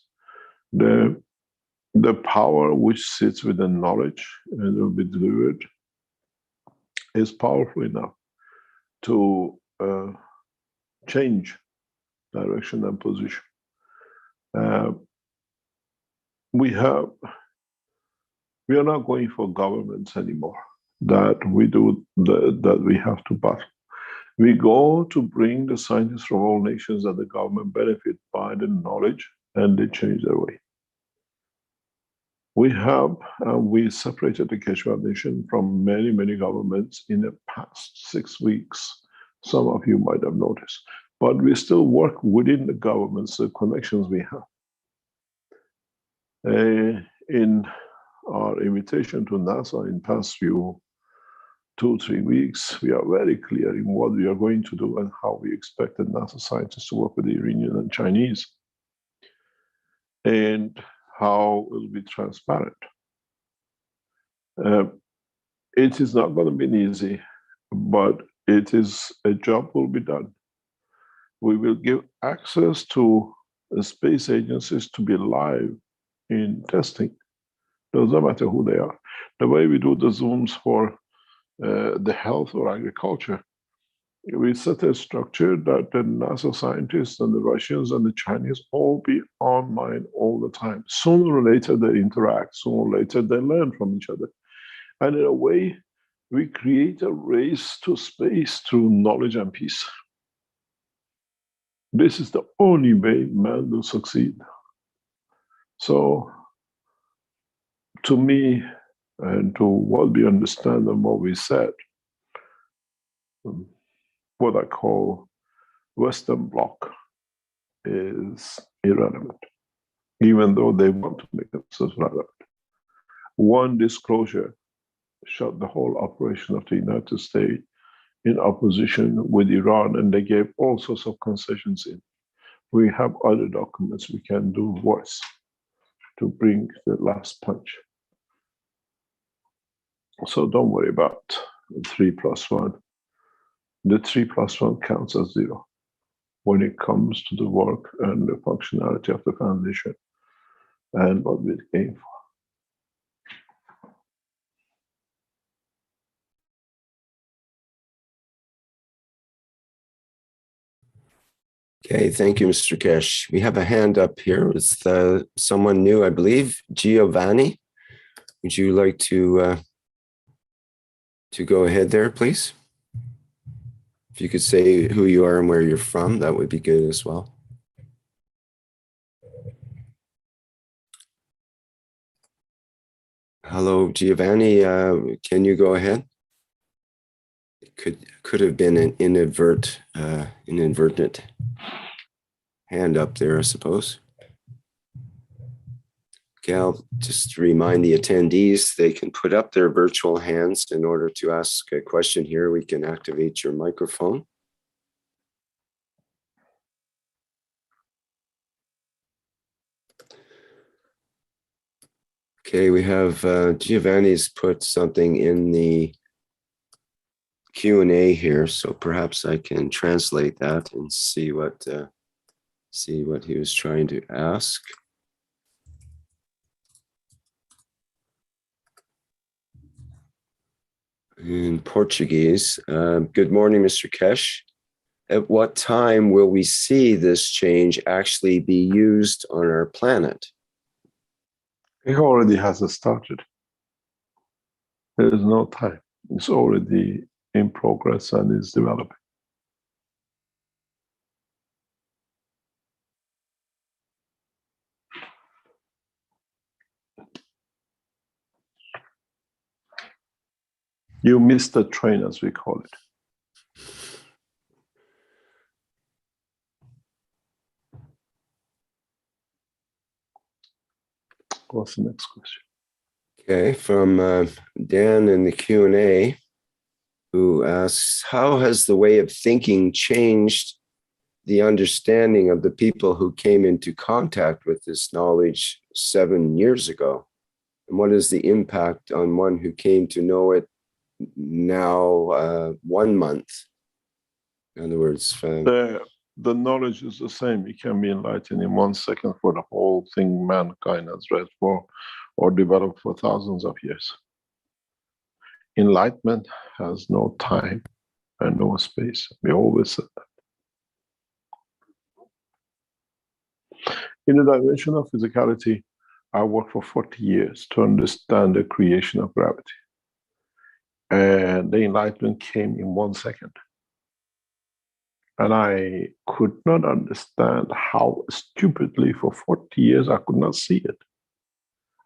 B: The power which sits within knowledge and will be delivered is powerful enough to change direction and position. We are not going for governments anymore that we have to battle. We go to bring the scientists from all nations that the government benefit by the knowledge, and they change their way. We separated the Keshe Foundation from many, many governments in the past 6 weeks. Some of you might have noticed, but we still work within the governments, the connections we have. In our invitation to NASA in past 2-3 weeks, we are very clear in what we are going to do and how we expect the NASA scientists to work with the Iranian and Chinese, and how it will be transparent. It is not going to be easy, but it is a job will be done. We will give access to the space agencies to be live in testing. Doesn't matter who they are. The way we do the Zooms for the health or agriculture, we set a structure that the NASA scientists and the Russians and the Chinese all be online all the time. Sooner or later they interact, sooner or later they learn from each other. And in a way, we create a race to space through knowledge and peace. This is the only way man will succeed. So, to me, and to what we understand and what we said, what I call Western Bloc is irrelevant, even though they want to make themselves relevant. One disclosure shut the whole operation of the United States in opposition with Iran, and they gave all sorts of concessions in. We have other documents we can do worse to bring the last punch. So don't worry about 3 plus 1. The 3 plus 1 counts as 0 when it comes to the work and the functionality of the foundation and what we aim for.
C: Okay, thank you, Mr. Keshe. We have a hand up here. It's someone new, I believe. Giovanni, would you like to go ahead there, please? If you could say who you are and where you're from, that would be good as well. Hello, Giovanni. Can you go ahead? It could have been an inadvertent hand up there, I suppose. Okay, I'll just remind the attendees they can put up their virtual hands in order to ask a question here. We can activate your microphone. Okay, we have Giovanni's put something in the Q&A here, so perhaps I can translate that and see what he was trying to ask. In Portuguese, good morning, Mr. Keshe. At what time will we see this change actually be used on our planet?
B: It already has started. There is no time. It's already in progress and is developing. You missed the train, as we call it. What's the next question?
C: Okay, from Dan in the Q&A, who asks, how has the way of thinking changed the understanding of the people who came into contact with this knowledge 7 years ago? And what is the impact on one who came to know it now 1 month? In other words,
B: the knowledge is the same. It can be enlightened in 1 second for the whole thing mankind has read for or developed for thousands of years. Enlightenment has no time and no space. We always said that. In the dimension of physicality, I worked for 40 years to understand the creation of gravity. And the enlightenment came in 1 second. And I could not understand how stupidly for 40 years I could not see it.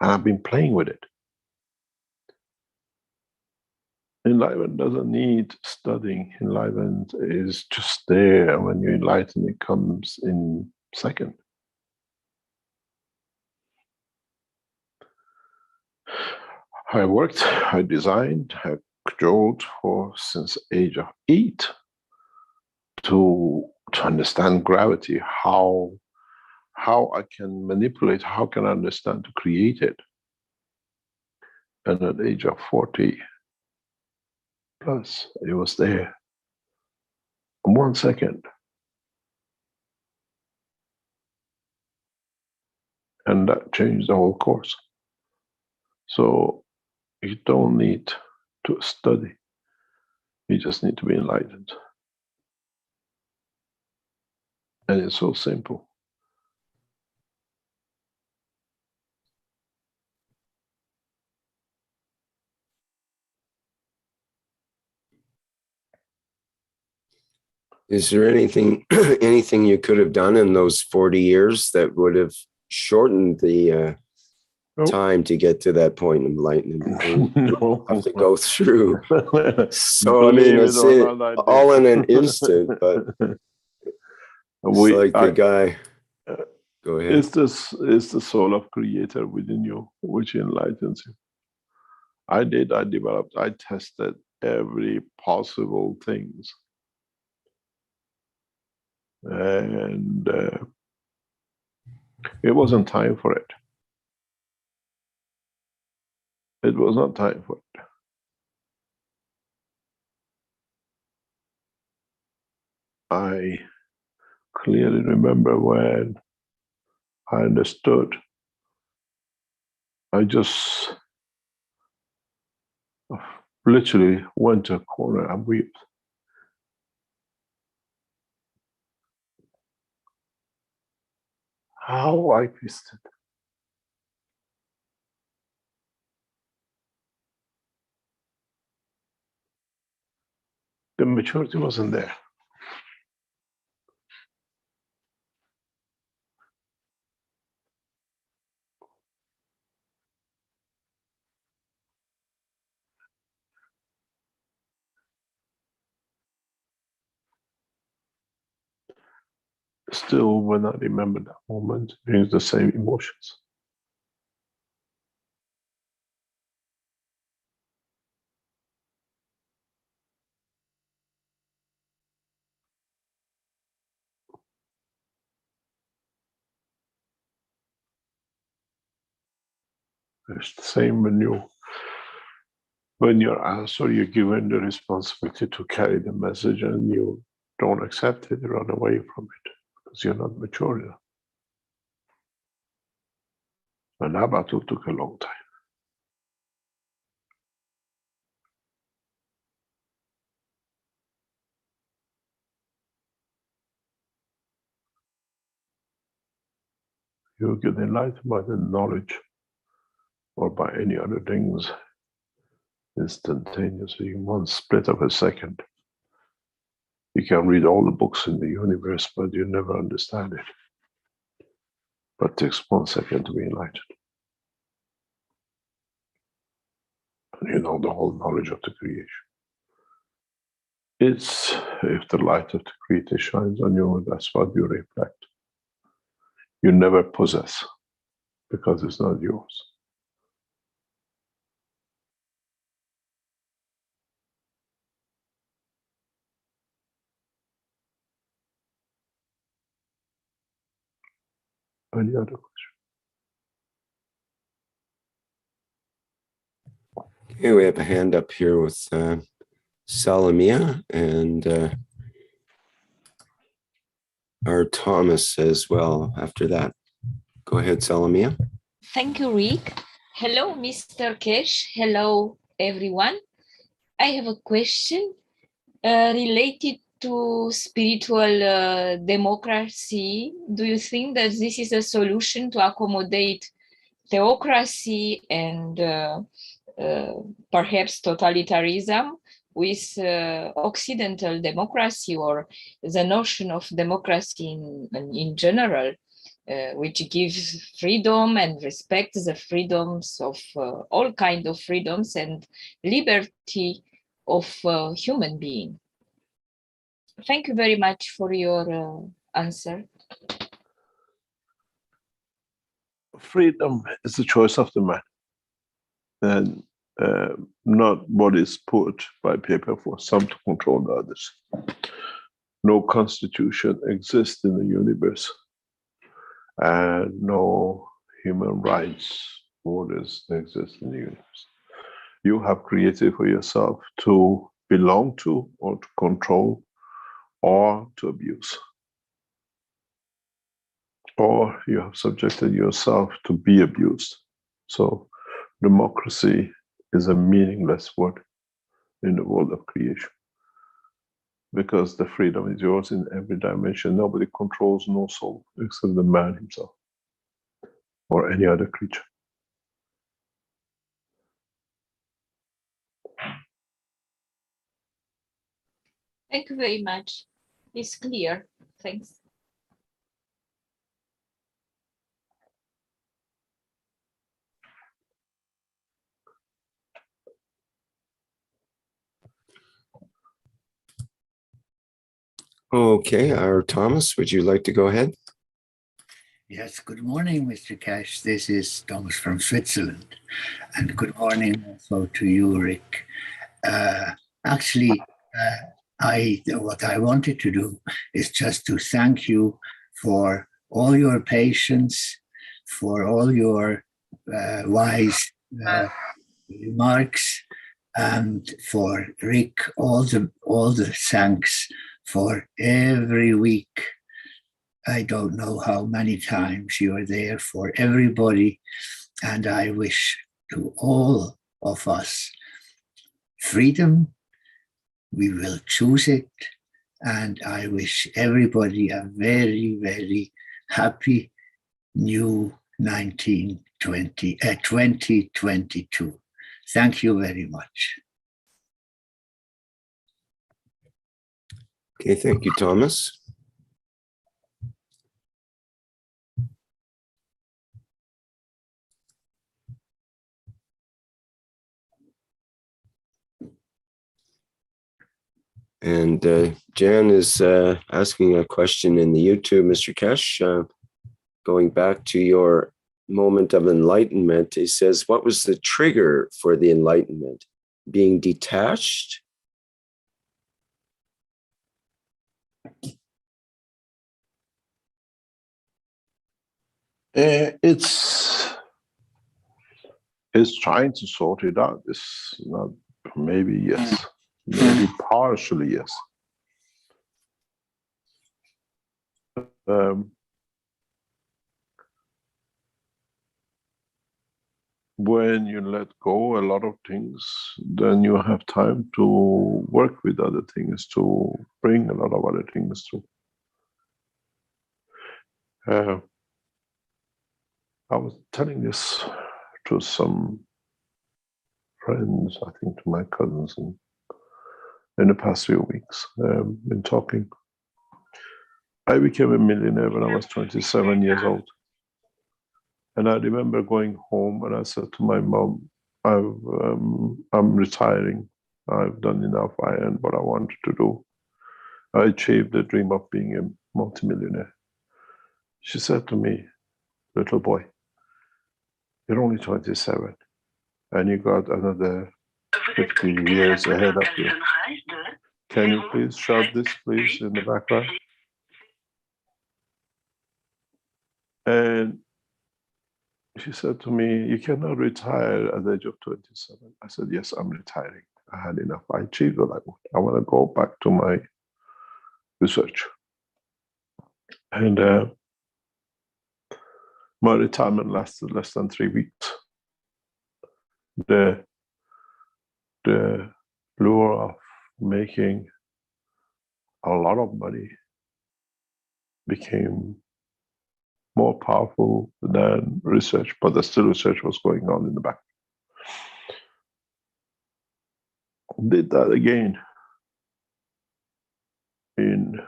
B: And I've been playing with it. Enlightenment doesn't need studying. Enlightenment is just there. And when you enlighten, it comes in second. I worked, I designed, I cajoled for since age of 8 to understand gravity, how I can manipulate, how can I understand to create it. And at the age of 40 plus, it was there. In 1 second. And that changed the whole course. So you don't need to study. You just need to be enlightened. And it's so simple.
C: is there anything you could have done in those 40 years that would have shortened the time to get to that point of enlightenment?
B: No.
C: Have to go through. So I mean, it's all in an instant, but it's like the guy. Go ahead.
B: It's the soul of creator within you, which enlightens you. I developed, I tested every possible things. And it wasn't time for it. It was not time for it. I clearly remember when I understood, I just literally went to a corner and wept. How I missed it. The maturity wasn't there. Still, when I remember that moment, it brings the same emotions. It's the same when you're asked or you're given the responsibility to carry the message and you don't accept it, you run away from it because you're not mature enough. And that battle took a long time. You get enlightened by the knowledge or by any other things instantaneously, in one split of a second. You can read all the books in the universe, but you never understand it. But it takes 1 second to be enlightened. And you know the whole knowledge of the creation. It's if the light of the creator shines on you, that's what you reflect. You never possess because it's not yours. Any other question?
C: Okay, we have a hand up here with Salamia and our Thomas as well after that. Go ahead, Salamia.
E: Thank you, Rick. Hello, Mr. Keshe. Hello, everyone. I have a question related to spiritual democracy. Do you think that this is a solution to accommodate theocracy and perhaps totalitarianism with Occidental democracy, or the notion of democracy in general, which gives freedom and respects the freedoms of all kinds of freedoms and liberty of human being? Thank you very much for your answer.
B: Freedom is the choice of the man, and not what is put by paper for some to control the others. No constitution exists in the universe, and no human rights orders exist in the universe. You have created for yourself to belong to, or to control, or to abuse. Or you have subjected yourself to be abused. So democracy is a meaningless word in the world of creation, because the freedom is yours in every dimension. Nobody controls no soul except the man himself or any other creature.
E: Thank you very much. It's clear. Thanks.
C: Okay, our Thomas, would you like to go ahead?
F: Yes, good morning, Mr. Keshe. This is Thomas from Switzerland. And good morning also to you, Rick. What I wanted to do is just to thank you for all your patience, for all your wise remarks, and for Rick, all the thanks for every week. I don't know how many times you are there for everybody. And I wish to all of us freedom. We will choose it. And I wish everybody a very, very happy new 2022. Thank you very much.
C: Okay, thank you, Thomas. And Jan is asking a question in the YouTube, Mr. Keshe, going back to your moment of enlightenment. He says, what was the trigger for the enlightenment? Being detached?
B: It's trying to sort it out. It's not, maybe yes, maybe partially yes. When you let go a lot of things, then you have time to work with other things, to bring a lot of other things through. I was telling this to some friends, I think to my cousins, in the past few weeks, been talking. I became a millionaire when I was 27 years old. And I remember going home and I said to my mom, I'm retiring. I've done enough. I earned what I wanted to do. I achieved the dream of being a multimillionaire. She said to me, little boy, you're only 27 and you got another 50 years ahead of you. Can you please shut this, please, in the background? And she said to me, you cannot retire at the age of 27. I said, yes, I'm retiring. I had enough. I achieved what I want. I want to go back to my research. And my retirement lasted less than 3 weeks. The lure of making a lot of money became more powerful than research, but the still research was going on in the back. Did that again in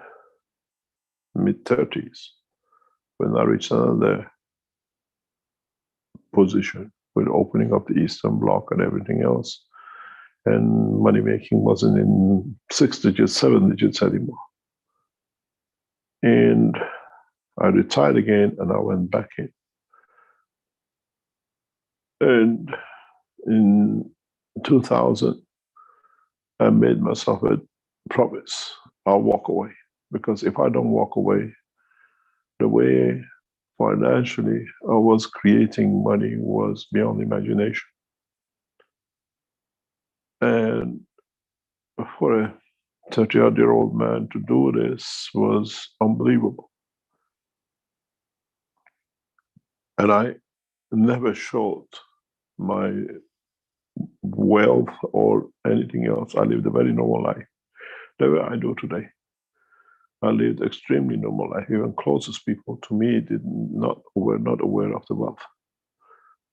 B: mid-30s when I reached another position with opening up the Eastern Bloc and everything else. And money making wasn't in 6 digits, 7 digits anymore. And I retired again and I went back in. And in 2000, I made myself a promise. I'll walk away. Because if I don't walk away, the way financially I was creating money was beyond imagination. And for a 30-odd-year-old man to do this was unbelievable. And I never showed my wealth or anything else. I lived a very normal life, the way I do today. I lived extremely normal life. Even closest people to me were not aware of the wealth,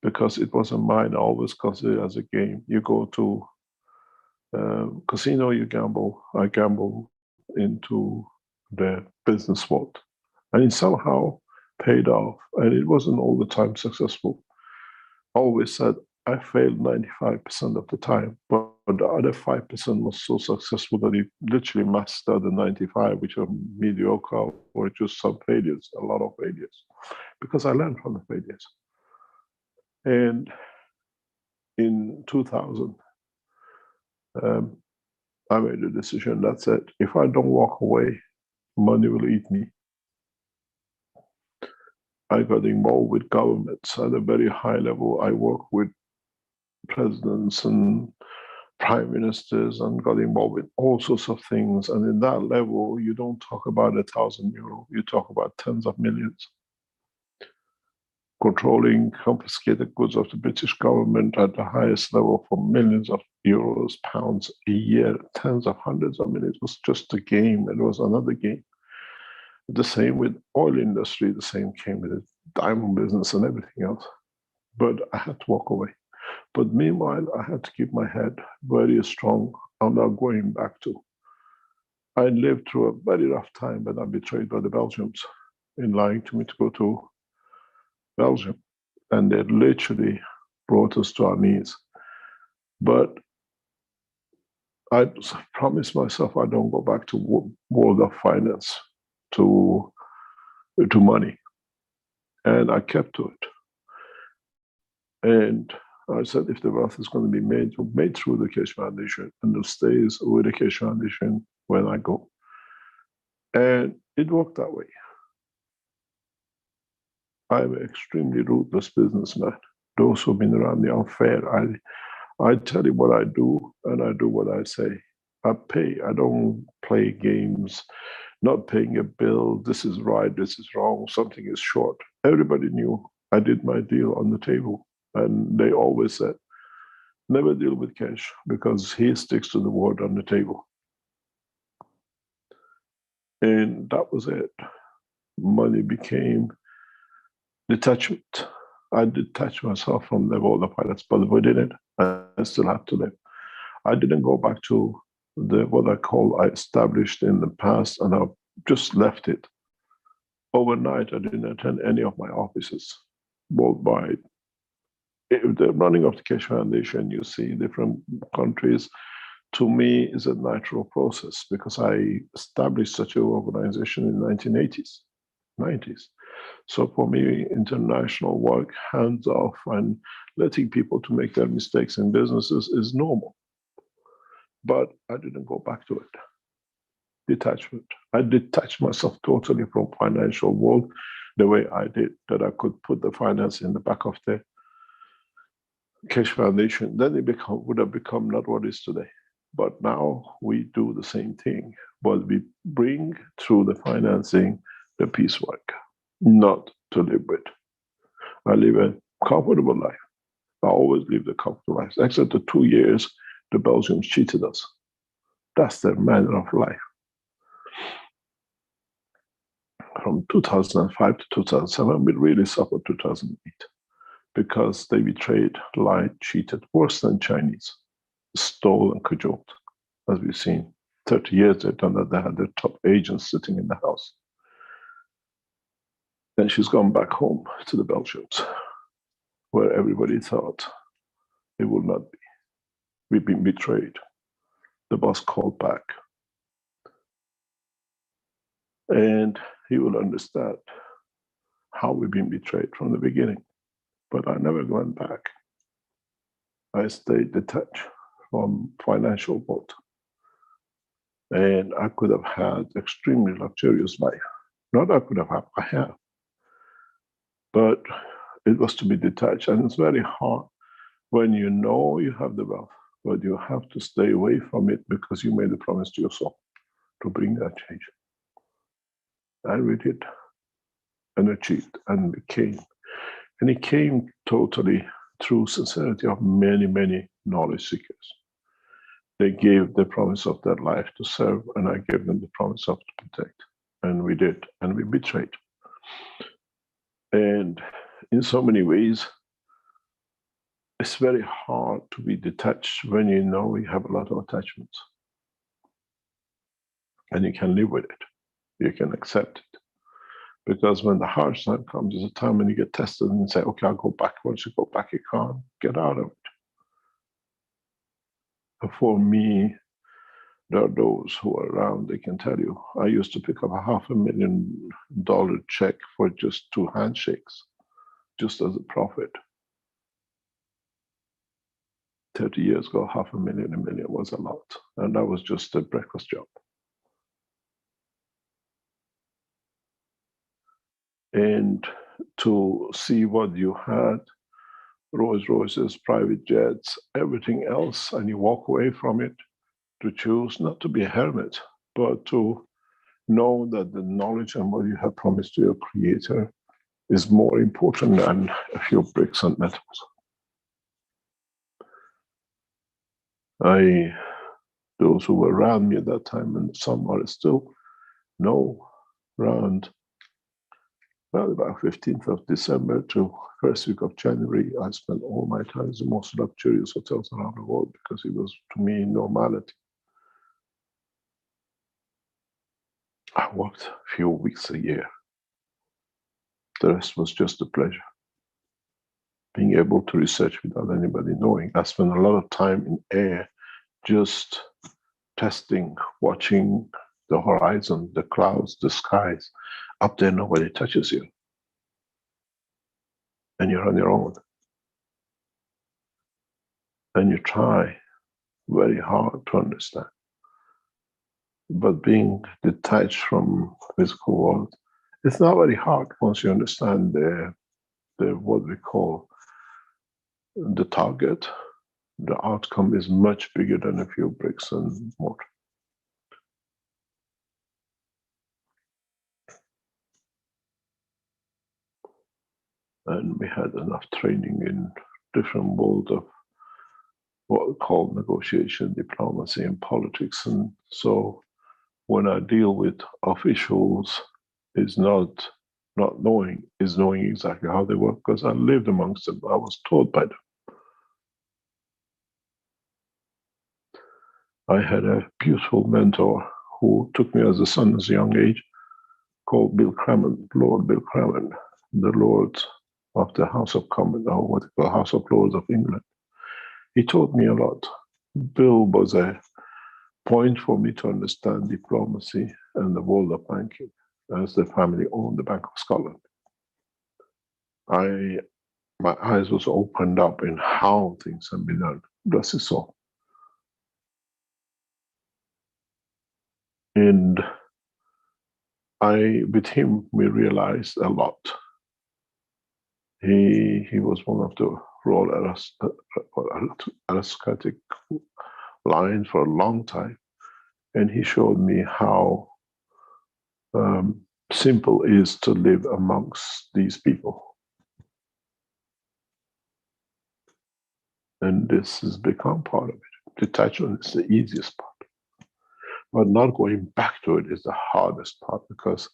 B: because it wasn't mine. I always consider it as a game. You go to casino, you gamble. I gamble into the business world, and it somehow paid off. And it wasn't all the time successful. I always said I failed 95% of the time, but the other 5% was so successful that it literally mastered the 95, which are mediocre or just some failures, a lot of failures, because I learned from the failures. And in 2000, I made a decision that said, if I don't walk away, money will eat me. I got involved with governments at a very high level. I worked with presidents and prime ministers and got involved with all sorts of things. And in that level, you don't talk about €1,000, you talk about tens of millions. Controlling confiscated goods of the British government at the highest level for millions of euros, pounds a year, tens of hundreds of millions. It was just a game. It was another game. The same with oil industry, the same came with the diamond business and everything else. But I had to walk away. But meanwhile, I had to keep my head very strong. I'm not going back to. I lived through a very rough time when I was betrayed by the Belgians in lying to me to go to Belgium. And they literally brought us to our knees. But I promised myself I don't go back to world of finance, to money. And I kept to it. And I said, if the wealth is going to be made through the Keshe Foundation, and it stays with the Keshe Foundation when I go. And it worked that way. I'm an extremely ruthless businessman. Those who've been around me are fair. I tell you what I do, and I do what I say. I pay. I don't play games, not paying a bill. This is right, this is wrong, something is short. Everybody knew I did my deal on the table. And they always said, never deal with Keshe because he sticks to the word on the table. And that was it. Money became detachment. I detached myself from the world of finance, but within it, I still had to live. I didn't go back to what I call I established in the past, and I just left it. Overnight, I didn't attend any of my offices worldwide. The running of the Keshe Foundation, you see different countries, to me is a natural process because I established such an organization in the 1980s, 90s. So for me, international work, hands off, and letting people to make their mistakes in businesses is normal. But I didn't go back to it. Detachment. I detached myself totally from financial world the way I did, that I could put the finance in the back of the Keshe Foundation. Then it would have become not what it is today. But now we do the same thing, but we bring through the financing the peace work, not to live with. I live a comfortable life. I always live the comfortable life, except the 2 years the Belgians cheated us. That's their manner of life. From 2005 to 2007, we really suffered 2008 because they betrayed, lied, cheated, worse than Chinese, stole and cajoled. As we've seen, 30 years they've done that. They had their top agents sitting in the house. Then she's gone back home to the Belgians, where everybody thought it would not be. We've been betrayed. The boss called back. And he will understand how we've been betrayed from the beginning. But I never went back. I stayed detached from financial world. And I could have had extremely luxurious life. Not I could have had, I have. But it was to be detached. And it's very hard when you know you have the wealth, but you have to stay away from it because you made a promise to yourself to bring that change. And we did, and achieved, and became. And it came totally through sincerity of many, many knowledge seekers. They gave the promise of their life to serve, and I gave them the promise of to protect. And we did, and we betrayed. And in so many ways, it's very hard to be detached when you know you have a lot of attachments. And you can live with it. You can accept it. Because when the hard time comes, there's a time when you get tested and you say, okay, I'll go back. Once you go back, you can't get out of it. But for me, there are those who are around, they can tell you, I used to pick up a $500,000 check for just 2 handshakes, just as a profit. 30 years ago, $500,000, $1 million was a lot. And that was just a breakfast job. And to see what you had Rolls Royces, private jets, everything else, and you walk away from it to choose not to be a hermit, but to know that the knowledge and what you have promised to your Creator is more important than a few bricks and metals. Those who were around me at that time, and some are still, know around about 15th of December to first week of January, I spent all my time in the most luxurious hotels around the world because it was, to me, normality. I worked a few weeks a year. The rest was just a pleasure. Being able to research without anybody knowing. I spent a lot of time in air just testing, watching the horizon, the clouds, the skies. Up there, nobody touches you. And you're on your own. And you try very hard to understand. But being detached from the physical world, it's not very hard once you understand the what we call the target. The outcome is much bigger than a few bricks and mortar. And we had enough training in different worlds of what we call negotiation, diplomacy, and politics. And so when I deal with officials, is not knowing, is knowing exactly how they work, because I lived amongst them. I was taught by them. I had a beautiful mentor who took me as a son at a young age, called Bill Crammond, Lord Bill Crammond, the Lord of the House of Commons, or what they call House of Lords of England. He taught me a lot. Bill was a point for me to understand diplomacy and the world of banking, as the family owned the Bank of Scotland. My eyes was opened up in how things have been done. Bless his soul. And with him, we realized a lot. He was one of the royal aristocratic line for a long time, and he showed me how simple it is to live amongst these people. And this has become part of it. Detachment is the easiest part. But not going back to it is the hardest part, because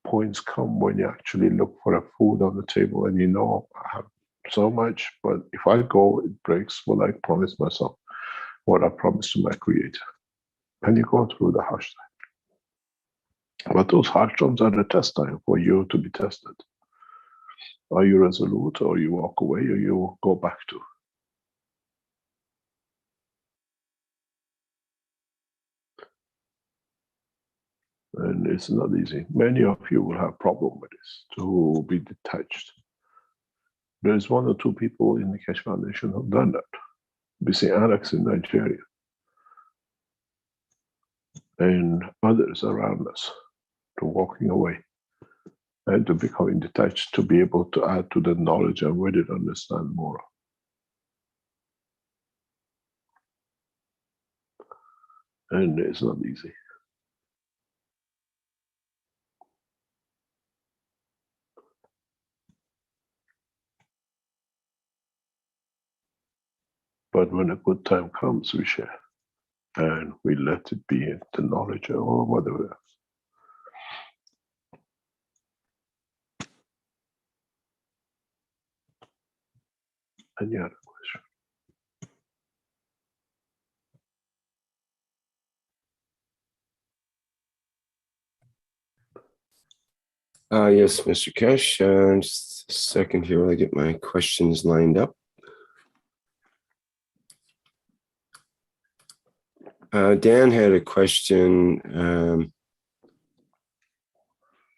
B: points come when you actually look for a food on the table and you know, I have so much, but if I go, it breaks what I promised myself, what I promised to my Creator. And you go through the harsh time. But those harsh times are the test time for you to be tested. Are you resolute, or you walk away, or you go back to? And it's not easy. Many of you will have problem with this, to be detached. There's one or two people in the Keshe Foundation who have done that. We see Alex in Nigeria, and others around us, to walking away and to becoming detached, to be able to add to the knowledge and with it understand more. And it's not easy. But when a good time comes, we share. And we let it be the knowledge or whatever else. Any other question?
C: Yes, Mr. Keshe. Just a second here while I get my questions lined up. Dan had a question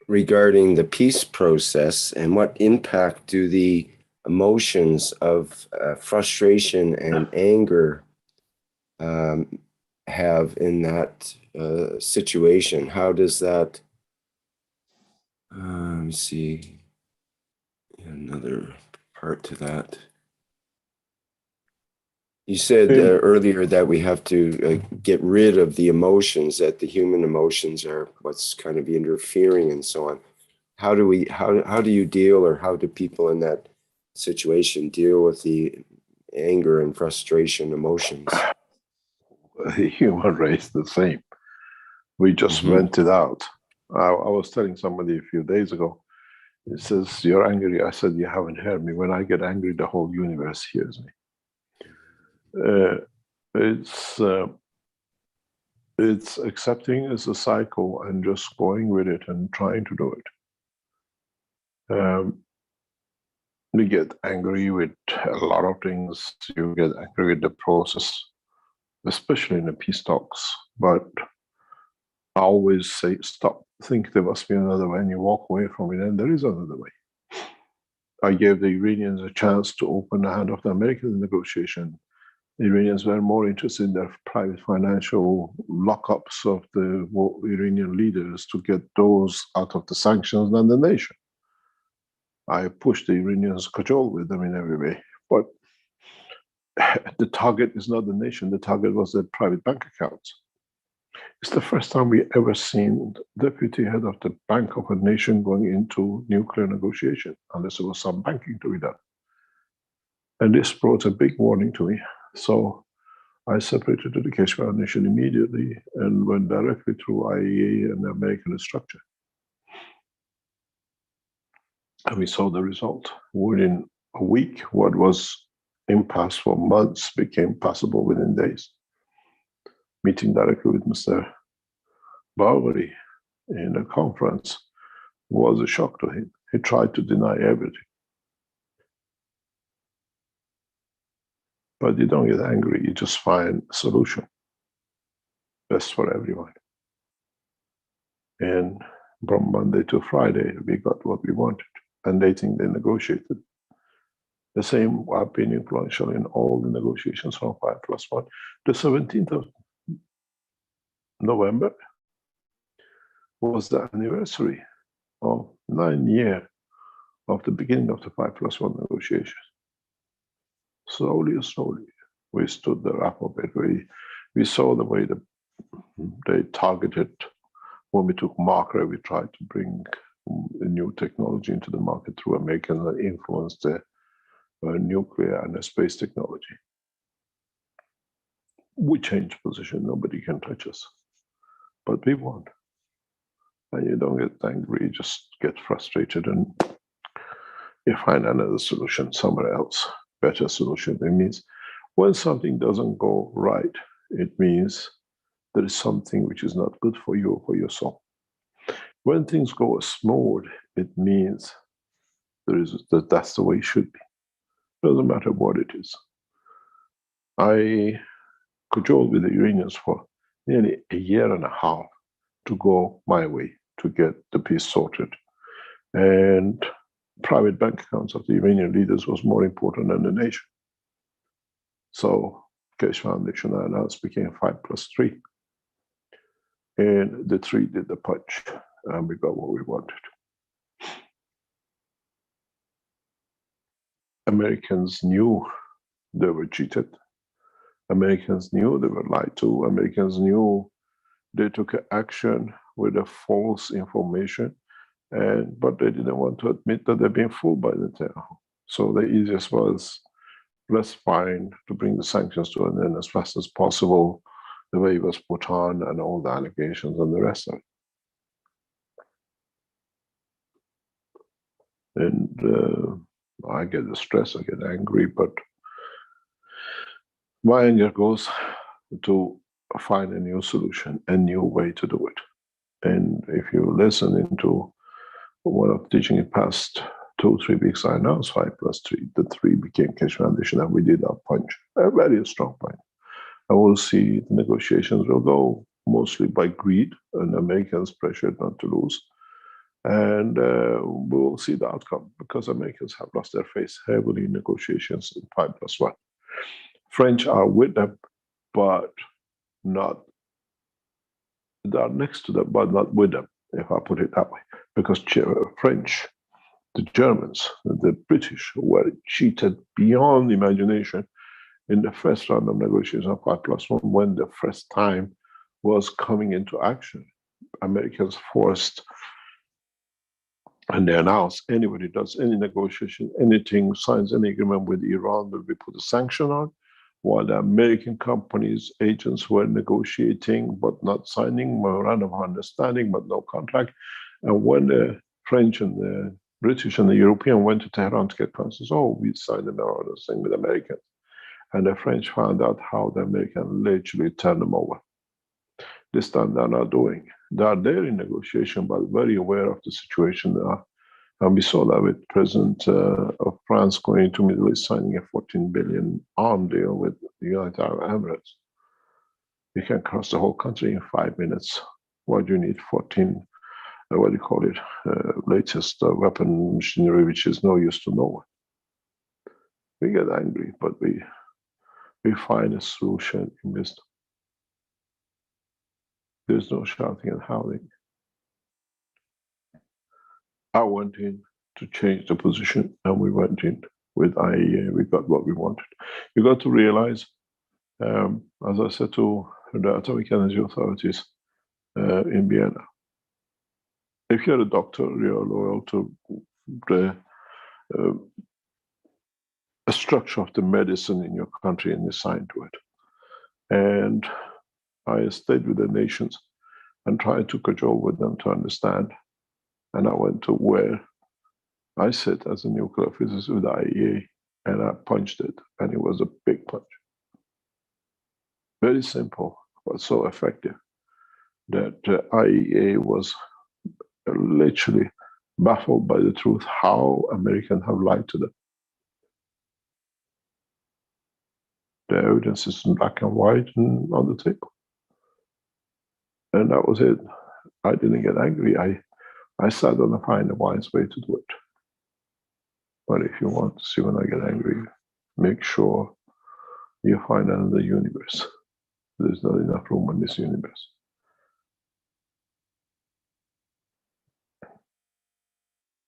C: regarding the peace process, and what impact do the emotions of frustration and anger have in that situation? How does that, let me see, another part to that. You said earlier that we have to get rid of the emotions, that the human emotions are what's kind of interfering and so on. How do you deal, or how do people in that situation deal with the anger and frustration emotions?
B: The human race the same. We just vent it out. I was telling somebody a few days ago, it says, "You're angry." I said, "You haven't heard me. When I get angry, the whole universe hears me." It's accepting as a cycle and just going with it and trying to do it. We get angry with a lot of things. You get angry with the process, especially in the peace talks. But I always say, stop, think there must be another way, and you walk away from it, and there is another way. I gave the Iranians a chance to open the hand of the Americans in negotiation. The Iranians were more interested in their private financial lockups of the Iranian leaders to get those out of the sanctions than the nation. I pushed the Iranians, cajole with them in every way. But the target is not the nation, the target was their private bank accounts. It's the first time we ever seen the deputy head of the bank of a nation going into nuclear negotiation, unless there was some banking to be done. And this brought a big warning to me. So I separated the Keshe Foundation immediately and went directly through IAEA and the American structure. And we saw the result. Within a week, what was impasse for months became possible within days. Meeting directly with Mr. Tavakoli in a conference was a shock to him. He tried to deny everything. But you don't get angry, you just find a solution. Best for everyone. And from Monday to Friday, we got what we wanted. And they think they negotiated. The same have been influential in all the negotiations from 5+1. The 17th of November was the anniversary of 9 years of the beginning of the 5+1 negotiations. Slowly, we stood the wrap of it. We saw the way they targeted. When we took Marker, we tried to bring a new technology into the market through Americans that influenced the nuclear and the space technology. We changed position, nobody can touch us. But we won. And you don't get angry, you just get frustrated and you find another solution somewhere else. Better solution. It means when something doesn't go right, it means there is something which is not good for you or for your soul. When things go smooth, it means that's the way it should be. Doesn't matter what it is. I cajoled with the Iranians for nearly a year and a half to go my way to get the peace sorted. And private bank accounts of the Iranian leaders was more important than the nation. So Keshe Foundation I announced became 5+3. And the 3 did the punch, and we got what we wanted. Americans knew they were cheated. Americans knew they were lied to. Americans knew they took action with a false information. But they didn't want to admit that they're being fooled by Netanyahu. So the easiest was, let's find to bring the sanctions to an end as fast as possible, the way it was put on and all the allegations and the rest of it. And I get the stress, I get angry, but my anger goes to find a new solution, a new way to do it. And if you listen into what I'm teaching in past 2-3 weeks, I announced 5+3. The 3 became Keshe Foundation, and we did our punch, a very strong punch. And we'll see the negotiations will go mostly by greed and Americans pressured not to lose. And we'll see the outcome because Americans have lost their face heavily in negotiations in 5+1. French are with them, but not, they are next to them, but not with them, if I put it that way. Because French, the Germans, the British were cheated beyond imagination in the first round of negotiations of 5+1, when the first time was coming into action. Americans forced, and they announced, anybody does any negotiation, anything, signs any agreement with Iran will be put a sanction on, while the American companies, agents were negotiating but not signing, memorandum of understanding but no contract. And when the French and the British and the European went to Tehran to get consensus, oh, we signed a memorandum of understanding with Americans. And the French found out how the Americans literally turned them over. This time they're not doing. They are there in negotiation, but very aware of the situation now. And we saw that with President of France going to Middle East, signing a 14 billion arm deal with the United Arab Emirates. You can cross the whole country in 5 minutes. Why do you need 14, what do you call it, latest weapon machinery, which is no use to no one? We get angry, but we find a solution in wisdom. There's no shouting and howling. I went in to change the position, and we went in with IAEA. We got what we wanted. You got to realize, as I said to the atomic energy authorities in Vienna, if you're a doctor, you're loyal to the structure of the medicine in your country, and you sign to it. And I stayed with the nations and tried to cajole with them to understand. And I went to where I sit as a nuclear physicist with IAEA, and I punched it, and it was a big punch. Very simple, but so effective that IAEA was literally baffled by the truth, how Americans have lied to them. The evidence is in black and white and on the table. And that was it. I didn't get angry. I sat down and find a wise way to do it. But if you want to see when I get angry, make sure you find another universe. There's not enough room in this universe.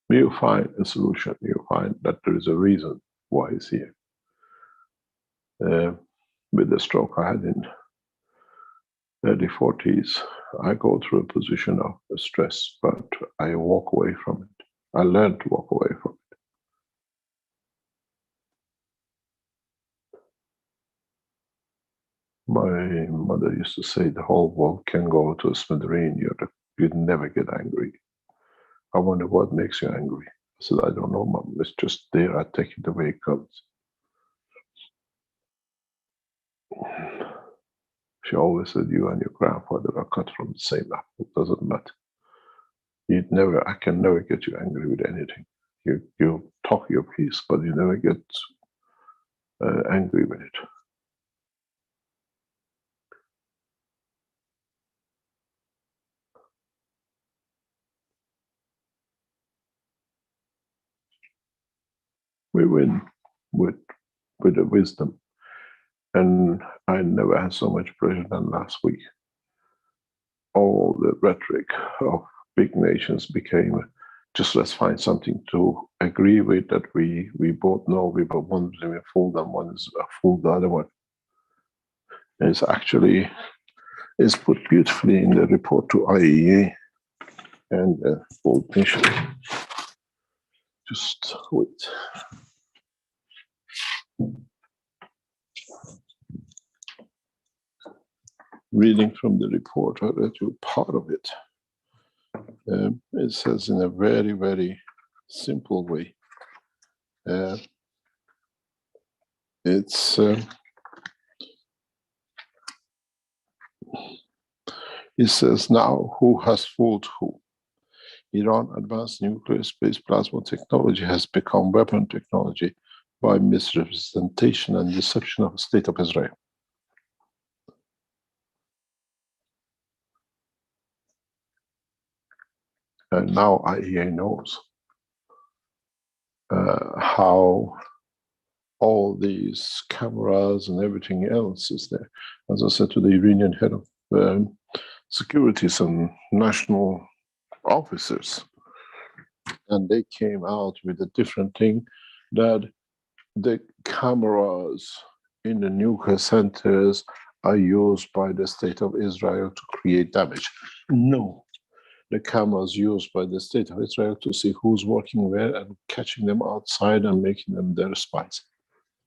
B: You find a solution. You find that there is a reason why it's here. With the stroke I had in early 40s, I go through a position of stress, but I walk away from it. I learned to walk away from it. My mother used to say, the whole world can go to a smithereen, you'd never get angry. I wonder what makes you angry. I said, I don't know, Mom, it's just there, I take it the way it comes. She always said, you and your grandfather are cut from the same apple. It doesn't matter. I can never get you angry with anything. You talk your piece, but you never get angry with it. We win with the wisdom. And I never had so much pleasure than last week. All the rhetoric of big nations became just let's find something to agree with that we both know we both one is a fool and one is a fool the other one. And it's put beautifully in the report to IAEA and the whole nation. Just wait. Reading from the report, I read you part of it. It says in a very, very simple way. It says now, who has fooled who? Iran advanced nuclear space plasma technology has become weapon technology by misrepresentation and deception of the state of Israel. And now IAEA knows how all these cameras and everything else is there. As I said to the Iranian head of securities and national officers, and they came out with a different thing, that the cameras in the nuclear centers are used by the state of Israel to create damage. No, the cameras used by the state of Israel to see who's working where and catching them outside and making them their spies.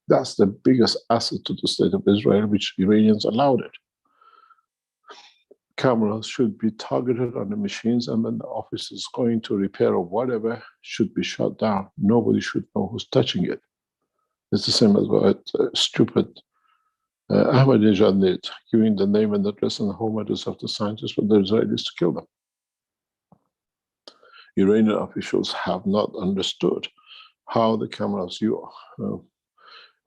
B: That's the biggest asset to the state of Israel, which Iranians allowed it. Cameras should be targeted on the machines, and when the office is going to repair or whatever, should be shut down. Nobody should know who's touching it. It's the same as what stupid Ahmadinejad did, giving the name and address and home address of the scientists for the Israelis to kill them. Iranian officials have not understood how the cameras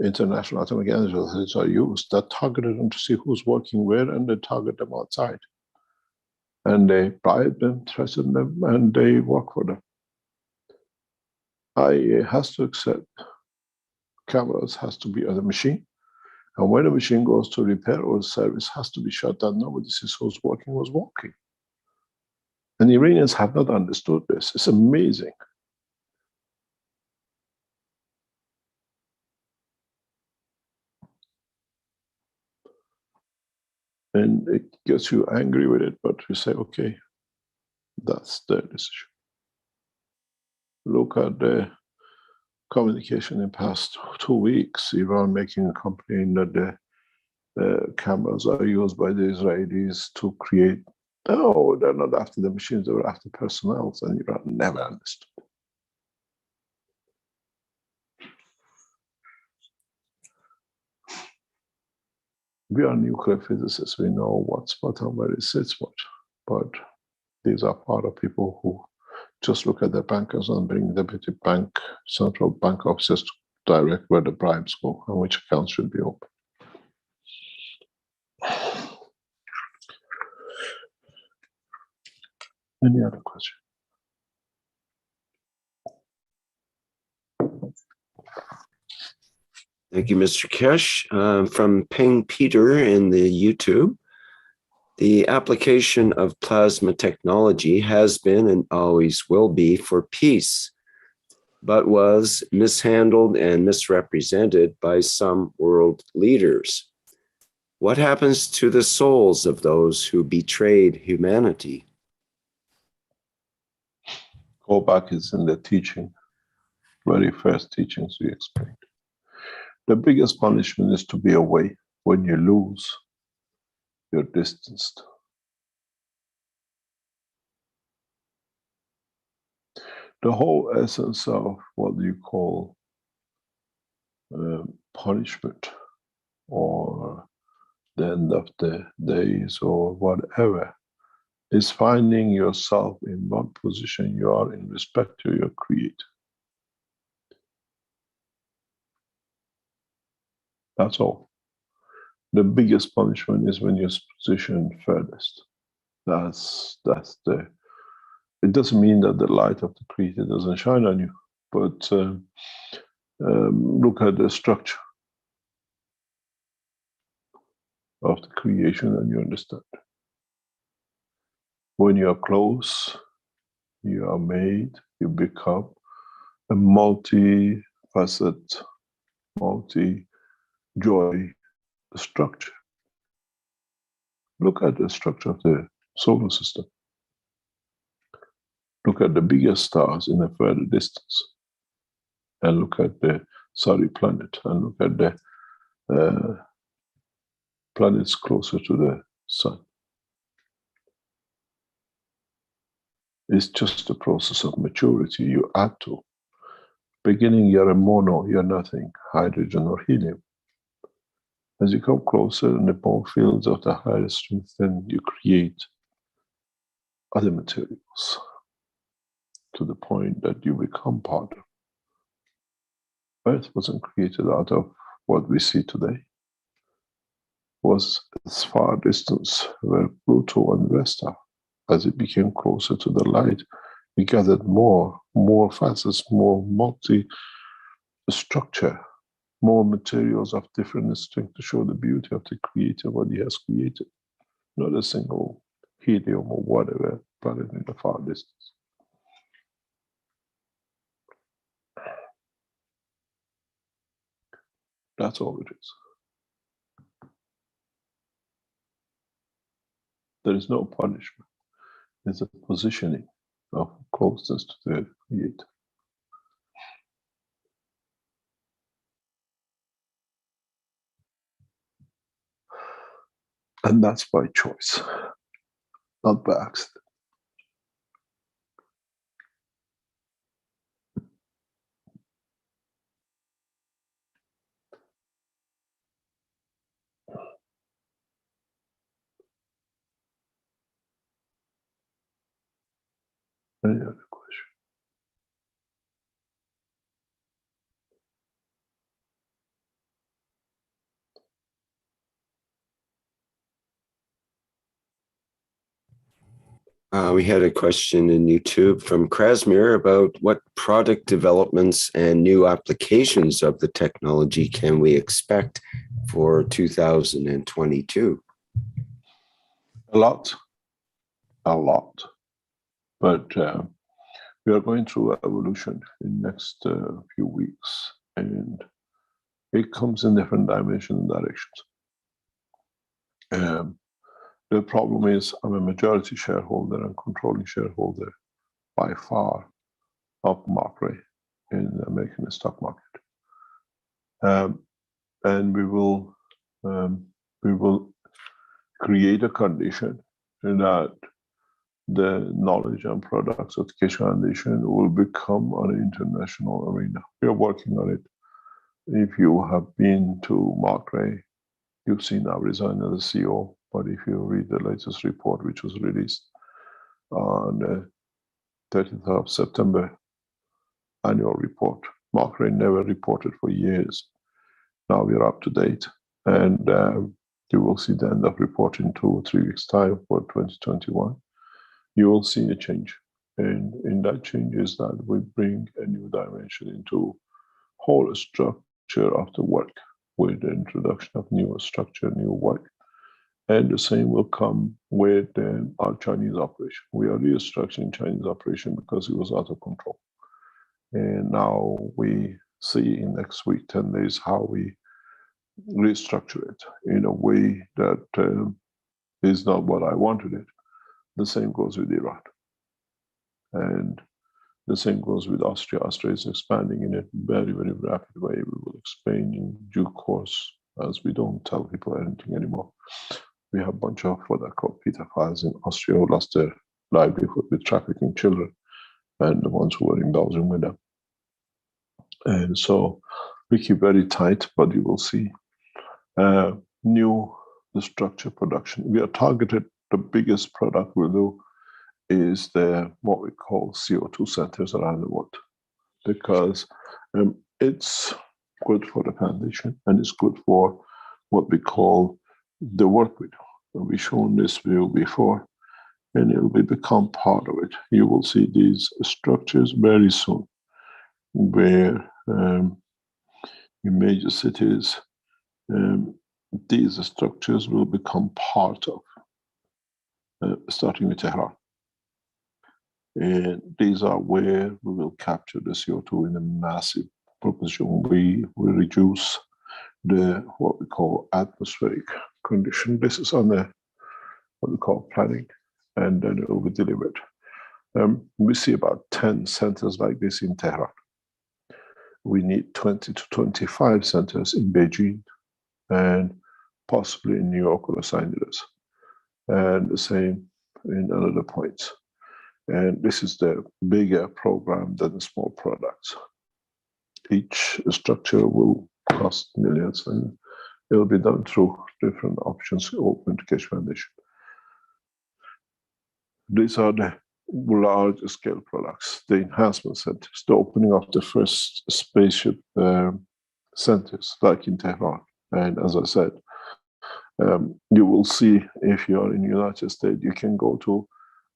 B: International Atomic Energy Authority are used. That targeted them to see who's working where, and they target them outside. And they bribe them, threaten them, and they work for them. IA has to accept cameras has to be on the machine. And when the machine goes to repair or service, has to be shut down. Nobody sees who's working, who's walking. And Iranians have not understood this. It's amazing. And it gets you angry with it, but you say, okay, that's their decision. Look at the communication in past 2 weeks, Iran making a complaint that the cameras are used by the Israelis to create. No, they're not after the machines, they were after personnel, and Iran never understood. We are nuclear physicists, we know what's what and where it sits what, but these are part of people who just look at their bankers and bring the bank, central bank officers to direct where the bribes go and which accounts should be open. Any other question?
C: Thank you, Mr. Keshe. From Ping Peter in the YouTube, the application of plasma technology has been and always will be for peace, but was mishandled and misrepresented by some world leaders. What happens to the souls of those who betrayed humanity?
B: Go back, it's in the teaching, very first teachings we explained. The biggest punishment is to be away. When you lose, you're distanced. The whole essence of what you call punishment, or the end of the days, or whatever, is finding yourself in what position you are in respect to your Creator. That's all. The biggest punishment is when you're positioned furthest. That's the. It doesn't mean that the light of the Creator doesn't shine on you, but look at the structure of the creation and you understand. When you are close, you are made, you become a multi-facet, multi-joy structure. Look at the structure of the solar system. Look at the biggest stars in a further distance. And look at the sorry planet, and look at the planets closer to the sun. It's just a process of maturity you add to. Beginning, you're a mono, you're nothing, hydrogen or helium. As you come closer in the bone fields of the higher strength, then you create other materials to the point that you become part of. Earth wasn't created out of what we see today. It was as far distance where Pluto and Vesta, as it became closer to the light, we gathered more facets, more multi-structure, more materials of different strength to show the beauty of the Creator, what He has created. Not a single helium or whatever planet in the far distance. That's all it is. There is no punishment. It's a positioning of closeness to the Creator. And that's by choice, not by accident. Any other question?
C: We had a question in YouTube from Krasmir about what product developments and new applications of the technology can we expect for 2022?
B: A lot. But we are going through evolution in the next few weeks, and it comes in different dimensions and directions. The problem is I'm a majority shareholder and controlling shareholder by far of Mithra in the American stock market. And we will create a condition that the knowledge and products of the Keshe Foundation will become an international arena. We are working on it. If you have been to Mithra, you've seen I resigned as CEO, but if you read the latest report, which was released on the 30th of September, annual report, Mithra never reported for years. Now we're up to date, and you will see the end of report in 2 or 3 weeks' time for 2021. You will see a change, and in that change is that we bring a new dimension into whole structure of the work with the introduction of new structure, new work. And the same will come with our Chinese operation. We are restructuring Chinese operation because it was out of control. And now we see in next week, 10 days, how we restructure it in a way that is not what I wanted it. The same goes with Iran. And the same goes with Austria. Austria is expanding in a very, very rapid way. We will explain in due course, as we don't tell people anything anymore. We have a bunch of what I call pedophiles in Austria who lost their livelihood with trafficking children, and the ones who were indulging with them. And so we keep very tight, but you will see new the structure production. We are targeted. The biggest product we'll do is the what we call CO2 centers around the world, because it's good for the foundation and it's good for what we call the work we do. We've shown this view before, and it will become part of it. You will see these structures very soon, where in major cities, these structures will become part of, starting with Tehran. And these are where we will capture the CO2 in a massive proportion. We will reduce the what we call atmospheric condition. This is on the what we call planning, and then it will be delivered. We see about 10 centers like this in Tehran. We need 20 to 25 centers in Beijing, and possibly in New York or Los Angeles, and the same in other points. And this is the bigger program than the small products. Each structure will cost millions, and it will be done through different options open to Keshe Foundation. These are the large scale products, the enhancement centers, the opening of the first spaceship centers like in Tehran. And as I said, you will see if you are in the United States, you can go to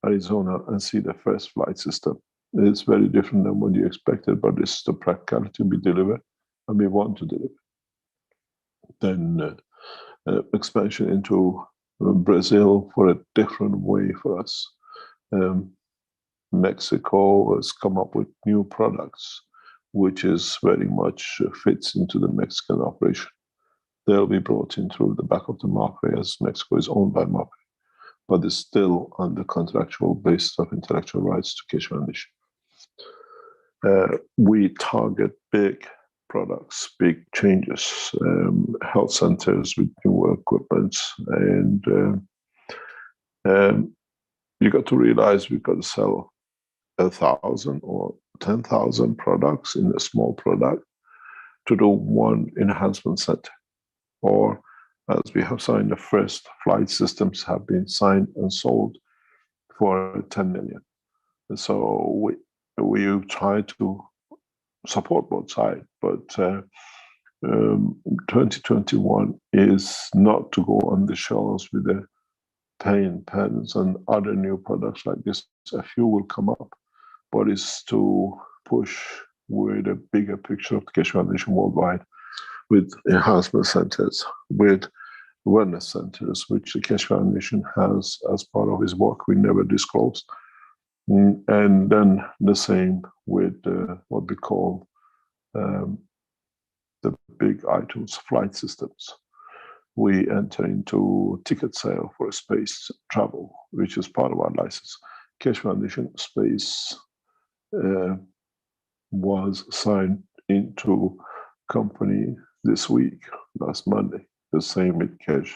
B: Arizona and see the first flight system. It's very different than what you expected, but this is the practicality we deliver and we want to deliver. Then expansion into Brazil for a different way for us. Mexico has come up with new products, which is very much fits into the Mexican operation. They'll be brought in through the back of the Mithra, as Mexico is owned by Mithra. but is still on the contractual basis of intellectual rights to Keshe Foundation. We target big products, big changes, health centers with new equipment, and you got to realize we've got to sell 1,000 or 10,000 products in a small product to do one enhancement center. Or as we have signed, the first flight systems have been signed and sold for 10 million. And so we try to support both sides, but 2021 is not to go on the shelves with the paint pens and other new products like this. A few will come up, but it's to push with a bigger picture of the Keshe Foundation worldwide, with enhancement centers, with wellness centers, which the Keshe Foundation has as part of its work we never disclosed. And then the same with what we call the big items, flight systems. We enter into ticket sale for space travel, which is part of our license. Keshe Foundation Space was signed into company this week, last Monday. The same with Keshe.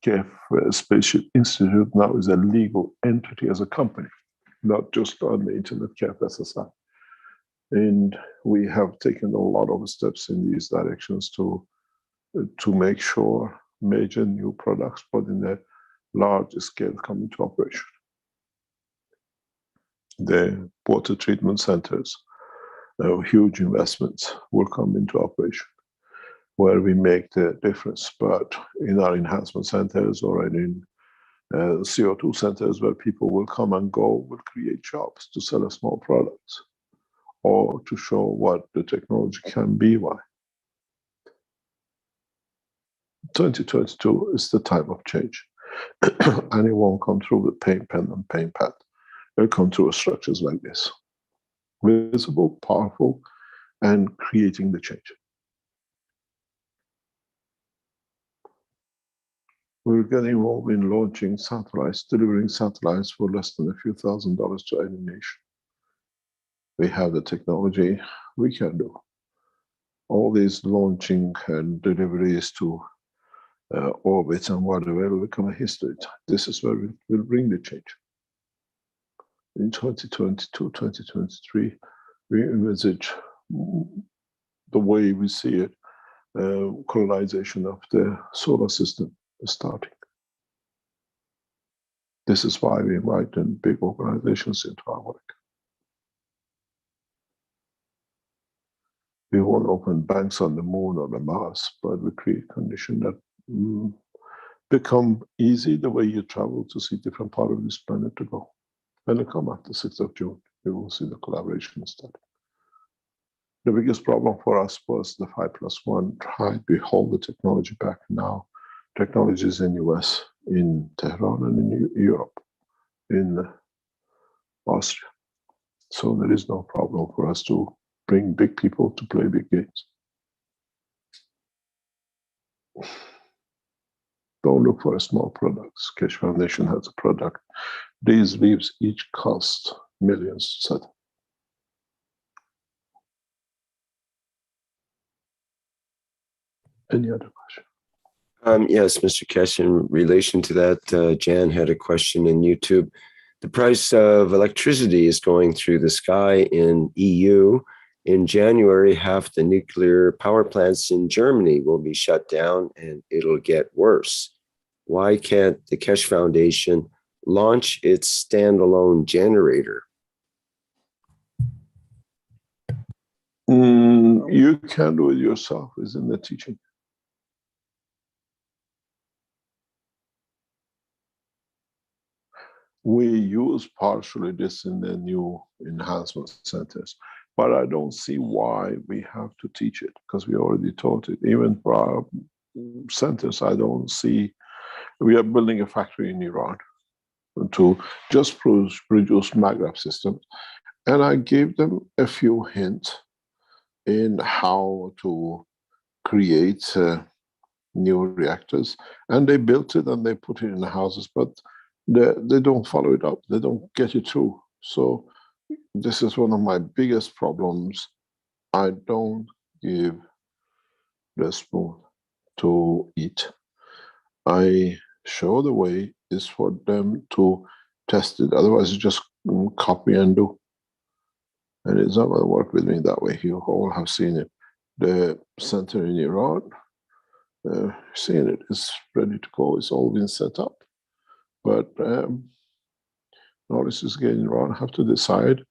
B: KF Spaceship Institute now is a legal entity as a company, not just on the internet, KF SSI. And we have taken a lot of steps in these directions to make sure major new products, but in a large scale, come into operation. The water treatment centers, huge investments will come into operation, where we make the difference. But in our enhancement centers or in CO2 centers where people will come and go, will create jobs to sell a small products or to show what the technology can be. Why? 2022 is the time of change. And it won't come through with paint pen and paint pad. It'll come through structures like this. Visible, powerful, and creating the change. We're getting involved in launching satellites, delivering satellites for less than a few $1,000s to any nation. We have the technology, we can do. All these launching and deliveries to orbits and whatever will become a history. This is where we'll bring the change. In 2022, 2023, we envisage the way we see it, colonization of the solar system is starting. This is why we invite in big organizations into our work. We won't open banks on the moon or the Mars, but we create conditions that become easy the way you travel to see different parts of this planet to go. When you come after 6th of June, you will see the collaboration starting. The biggest problem for us was the 5+1. We hold the technology back now. Technology is in US, in Tehran, and in Europe, in Austria. So there is no problem for us to bring big people to play big games. Don't look for small products. Keshe Foundation has a product. These leaves each cost millions to set. Any other question?
C: Yes, Mr. Keshe, in relation to that, Jan had a question in YouTube. The price of electricity is going through the sky in EU. In January, half the nuclear power plants in Germany will be shut down and it'll get worse. Why can't the Keshe Foundation launch its standalone generator?
B: You can do it yourself, isn't the teaching? We use partially this in the new enhancement centers, but I don't see why we have to teach it, because we already taught it. Even for our centers, I don't see. We are building a factory in Iran to just produce maglev systems, and I gave them a few hints in how to create new reactors, and they built it and they put it in the houses, but they don't follow it up. They don't get it through. So this is one of my biggest problems. I don't give the spoon to eat. I show the way is for them to test it. Otherwise, it's just copy and do. And it's not going to work with me that way. You all have seen it. The center in Iran, seen it. It's ready to go. It's all been set up. But knowledge is getting Iran have to decide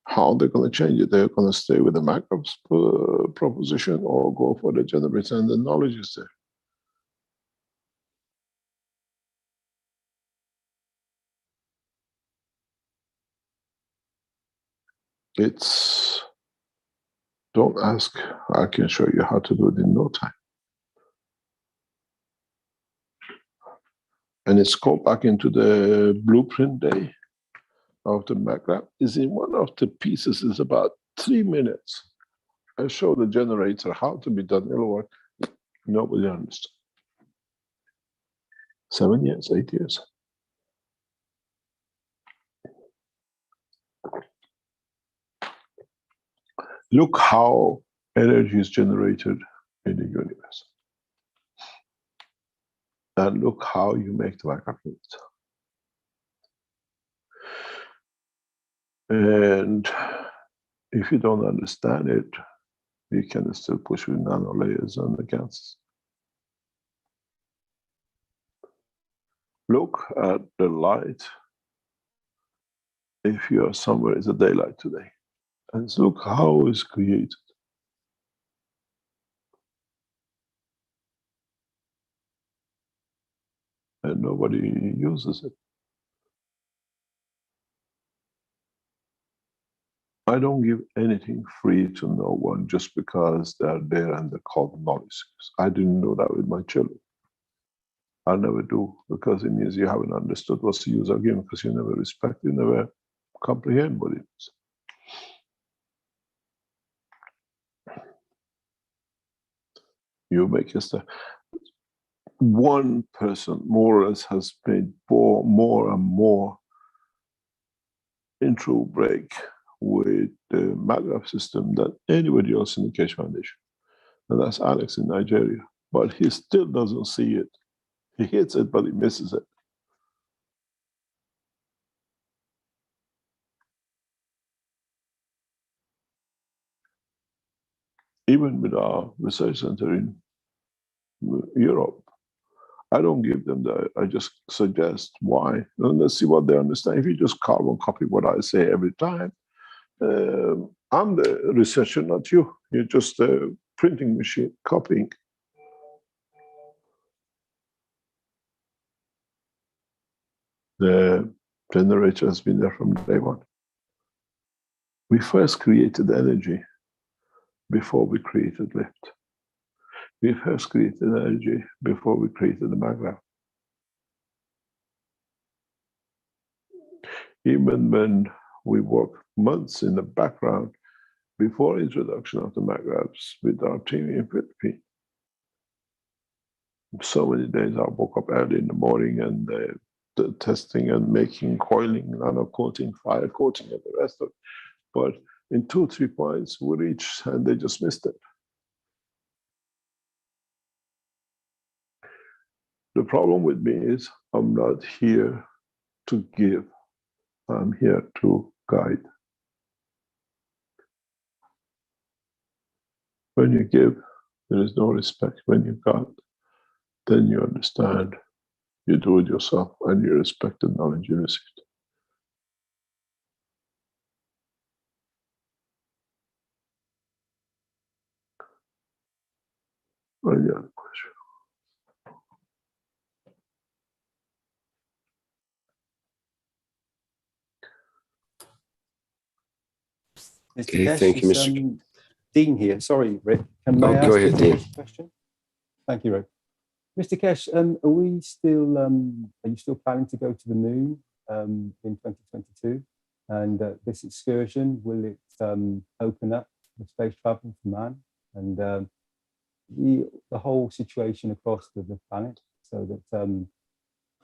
B: how they're going to change it. They're going to stay with the Maghreb proposition or go for the generator, and the knowledge is there. It's, don't ask, I can show you how to do it in no time. And it's go back into the blueprint day of the Maghreb. Is in one of the pieces, is about 3 minutes. I show the generator how to be done. It'll work. Nobody understood. 7 years, 8 years. Look how energy is generated in the universe. And look how you make the microgrids. And if you don't understand it, you can still push with nano layers on the gases. Look at the light. If you are somewhere, it's a daylight today. And look how it's created. And nobody uses it. I don't give anything free to no one just because they're there and they're called knowledge. I didn't know that with my children. I never do, because it means you haven't understood what's the use of giving, because you never respect, you never comprehend what it is. You make a step. One person more or less has made more and more intro break with the Maghreb system than anybody else in the Keshe Foundation. And that's Alex in Nigeria. But he still doesn't see it. He hits it, but he misses it. Even with our research center in Europe, I don't give them that. I just suggest why. And let's see what they understand. If you just carbon copy what I say every time, I'm the researcher, not you. You're just a printing machine copying. The generator has been there from day one. We first created energy before we created lift. We first created energy before we created the Maghreb. Even when we worked months in the background before introduction of the Maghrebs with our team in Philippines. So many days I woke up early in the morning and the testing and making, coiling, nano coating, fire coating, and the rest of it. But in 2 or 3 points we reached and they just missed it. The problem with me is I'm not here to give. I'm here to guide. When you give, there is no respect. When you guide, then you understand. You do it yourself and you respect the knowledge you received. Any other question?
C: Okay,
G: Keshe,
C: thank you,
G: it's,
C: Mr.
G: Dean here. Sorry, Rick. Can I ask
C: go ahead, Dean.
G: a question? Thank you, Rick. Mr. Keshe, are we still? Are you still planning to go to the moon in 2022? And this excursion, will it open up the space travel for man and the whole situation across the planet, so that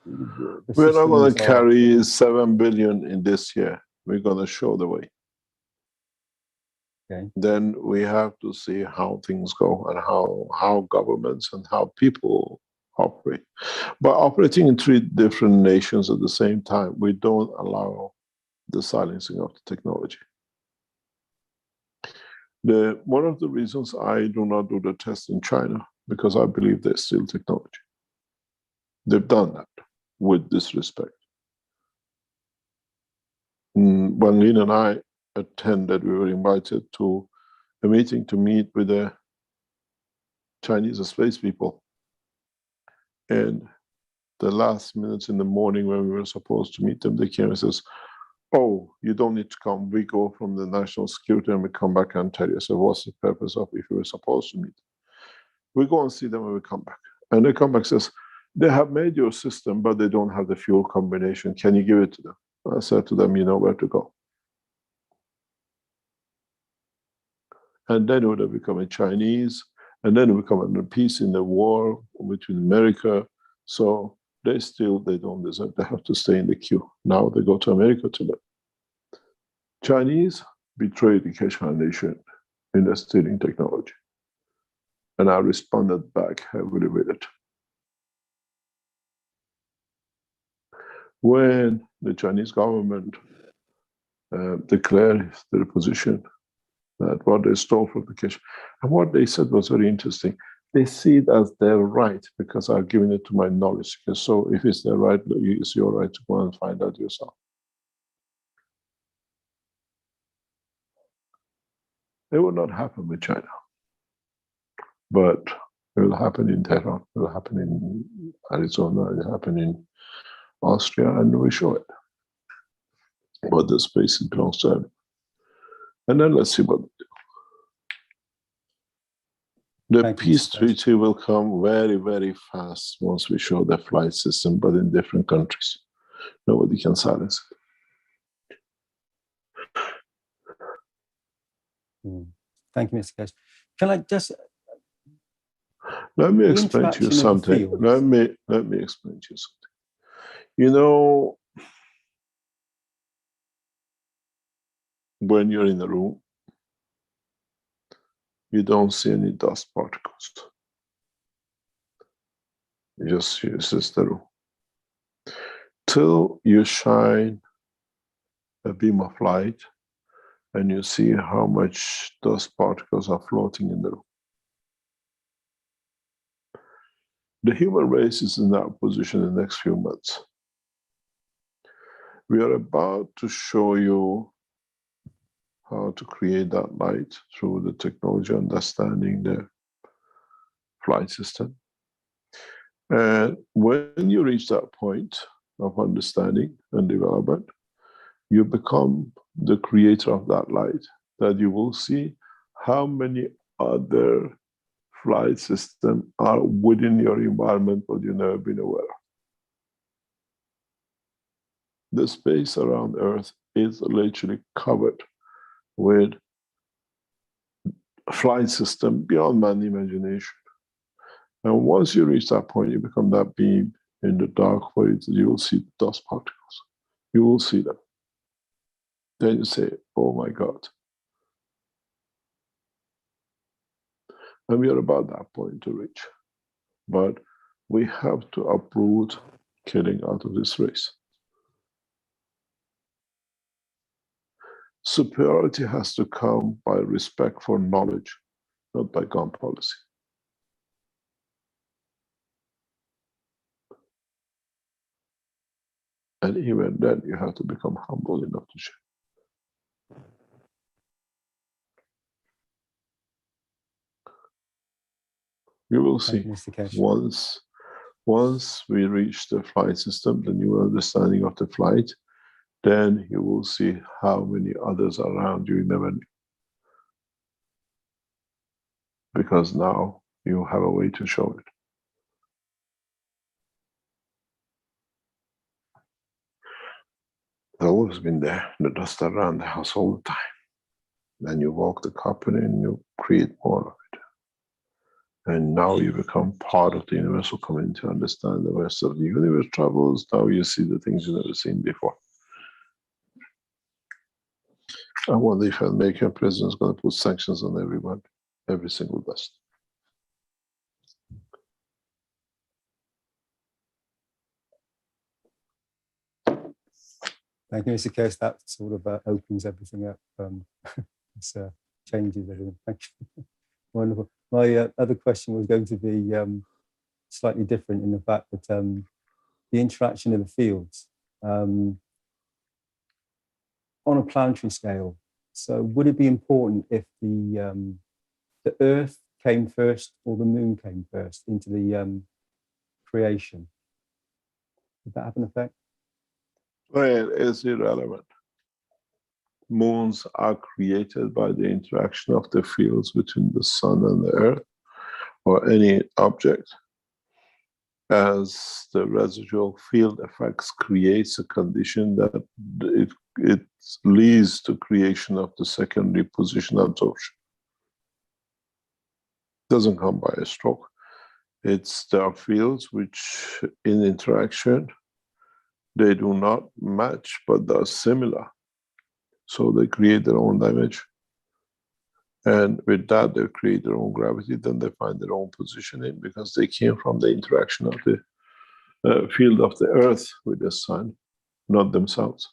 B: We're not going
G: systems
B: to
G: are-
B: carry 7 billion in this year. We're going to show the way.
G: Okay.
B: Then we have to see how things go and how governments and how people operate. By operating in 3 different nations at the same time, we don't allow the silencing of the technology. One of the reasons I do not do the test in China, because I believe there's still technology. They've done that with disrespect. When Lin and I attended, we were invited to a meeting to meet with the Chinese space people. And the last minutes in the morning when we were supposed to meet them, they came and says, "Oh, you don't need to come. We go from the national security and we come back and tell you." So what's the purpose of if we were supposed to meet? We go and see them when we come back. And they come back and says, "They have made your system, but they don't have the fuel combination. Can you give it to them?" I said to them, "You know where to go." And then it would have become a Chinese, and then it would become a peace in the war between America. So they don't deserve. They have to stay in the queue. Now they go to America to live. Chinese betrayed the Keshe Foundation in the stealing technology. And I responded back heavily with it. When the Chinese government declared their position that what they stole from the Keshe, and what they said was very interesting. They see it as their right because I've given it to my knowledge. So if it's their right, it's your right to go and find out yourself. It will not happen with China, but it will happen in Tehran, it will happen in Arizona, it will happen in Austria, and we show it. But the space belongs to them. And then let's see what they do. The peace treaty will come very, very fast once we show the flight system, but in different countries. Nobody can silence it.
G: Thank you, Mr. Keshe. Can I just...
B: Let me explain to you something. Let me explain to you something. You know, when you're in a room, you don't see any dust particles. It's just the room. Till you shine a beam of light and you see how much dust particles are floating in the room. The human race is in that position in the next few months. We are about to show you how to create that light through the technology, understanding the flight system. And when you reach that point of understanding and development, you become the creator of that light, that you will see how many other flight systems are within your environment but you've never been aware of. The space around Earth is literally covered with a flight system beyond man's imagination. And once you reach that point, you become that beam in the dark void, you will see dust particles. You will see them. Then you say, "Oh my God." And we are about that point to reach. But we have to uproot killing out of this race. Superiority has to come by respect for knowledge, not by gun policy. And even then, you have to become humble enough to share. You will see, once we reach the flight system, the new understanding of the flight, then you will see how many others around you never knew. Because now you have a way to show it. It's always been there, the dust around the house all the time. Then you walk the company and you create more of it. And now you become part of the universal community, understand the rest of the universe travels. Now you see the things you've never seen before. I wonder if the American president is going to put sanctions on everyone, every single dust.
G: Thank you, Mr. Keshe. That sort of opens everything up. It's, changes everything. Thank you. Wonderful. My other question was going to be slightly different in the fact that the interaction of the fields on a planetary scale. So would it be important if the Earth came first or the Moon came first into the creation? Would that have an effect?
B: Well, it's irrelevant. Moons are created by the interaction of the fields between the sun and the earth, or any object, as the residual field effects creates a condition that it leads to creation of the secondary position absorption. It doesn't come by a stroke. There are fields which in interaction, they do not match, but they're similar. So they create their own dimension. And with that, they create their own gravity, then they find their own positioning because they came from the interaction of the field of the Earth with the sun, not themselves.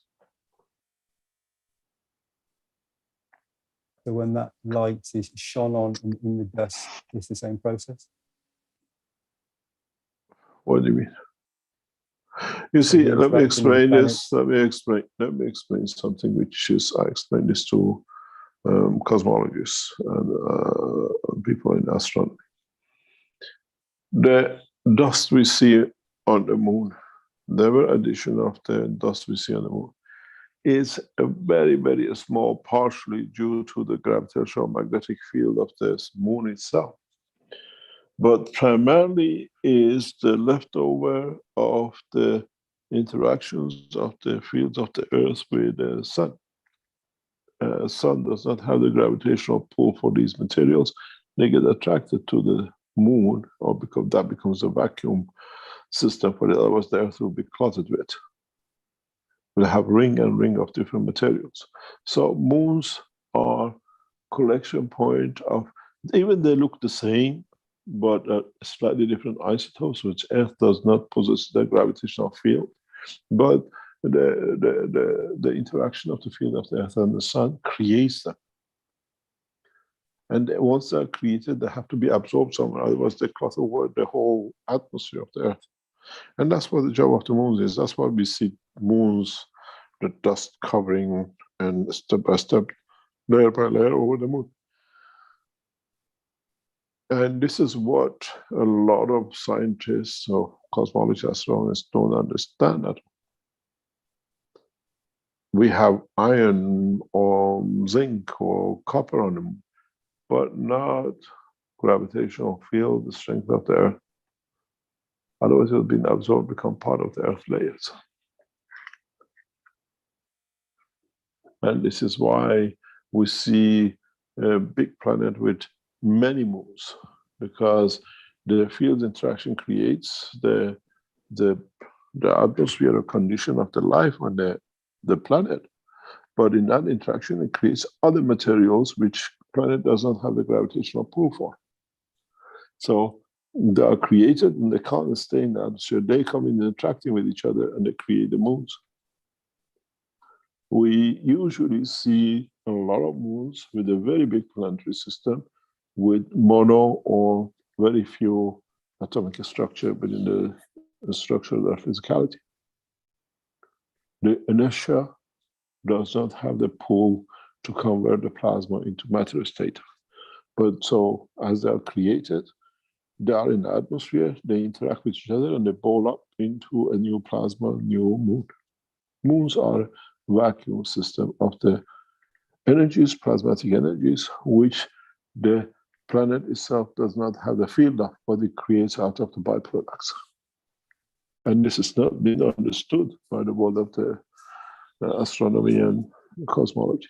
G: So when that light is shone on in the dust, it's the same process?
B: What do you mean? You see, let me explain this. Let me explain something which is, I explained this to cosmologists and people in astronomy. The dust we see on the moon, the addition of the dust we see on the moon, is a very, very small, partially due to the gravitational magnetic field of the moon itself. But primarily is the leftover of the interactions of the fields of the Earth with the sun. Sun does not have the gravitational pull for these materials. They get attracted to the moon, or because that becomes a vacuum system for it. Otherwise, the Earth will be cluttered with. We'll have ring and ring of different materials. So moons are collection point of, even they look the same, but slightly different isotopes, which Earth does not possess the gravitational field. But the interaction of the field of the Earth and the sun creates them. And once they're created, they have to be absorbed somewhere, otherwise they clutter over the whole atmosphere of the Earth. And that's what the job of the moons is. That's why we see moons, the dust covering, and step by step, layer by layer over the moon. And this is what a lot of scientists or cosmology astronomers don't understand at all. We have iron or zinc or copper on the moon, but not gravitational field, the strength of the Earth. Otherwise, it will be absorbed, become part of the Earth layers. And this is why we see a big planet with many moons, because the field interaction creates the atmosphere condition of the life on the planet. But in that interaction, it creates other materials which planet does not have the gravitational pull for. So they are created and they can't stay in the atmosphere. They come in interacting with each other and they create the moons. We usually see a lot of moons with a very big planetary system with mono or very few atomic structure within the structure of their physicality. The inertia does not have the pull to convert the plasma into matter state. But so as they are created, they are in the atmosphere, they interact with each other and they ball up into a new plasma, new moon. Moons are vacuum system of the energies, plasmatic energies, which the planet itself does not have the field of, but it creates out of the byproducts. And this is not been understood by the world of the astronomy and cosmology.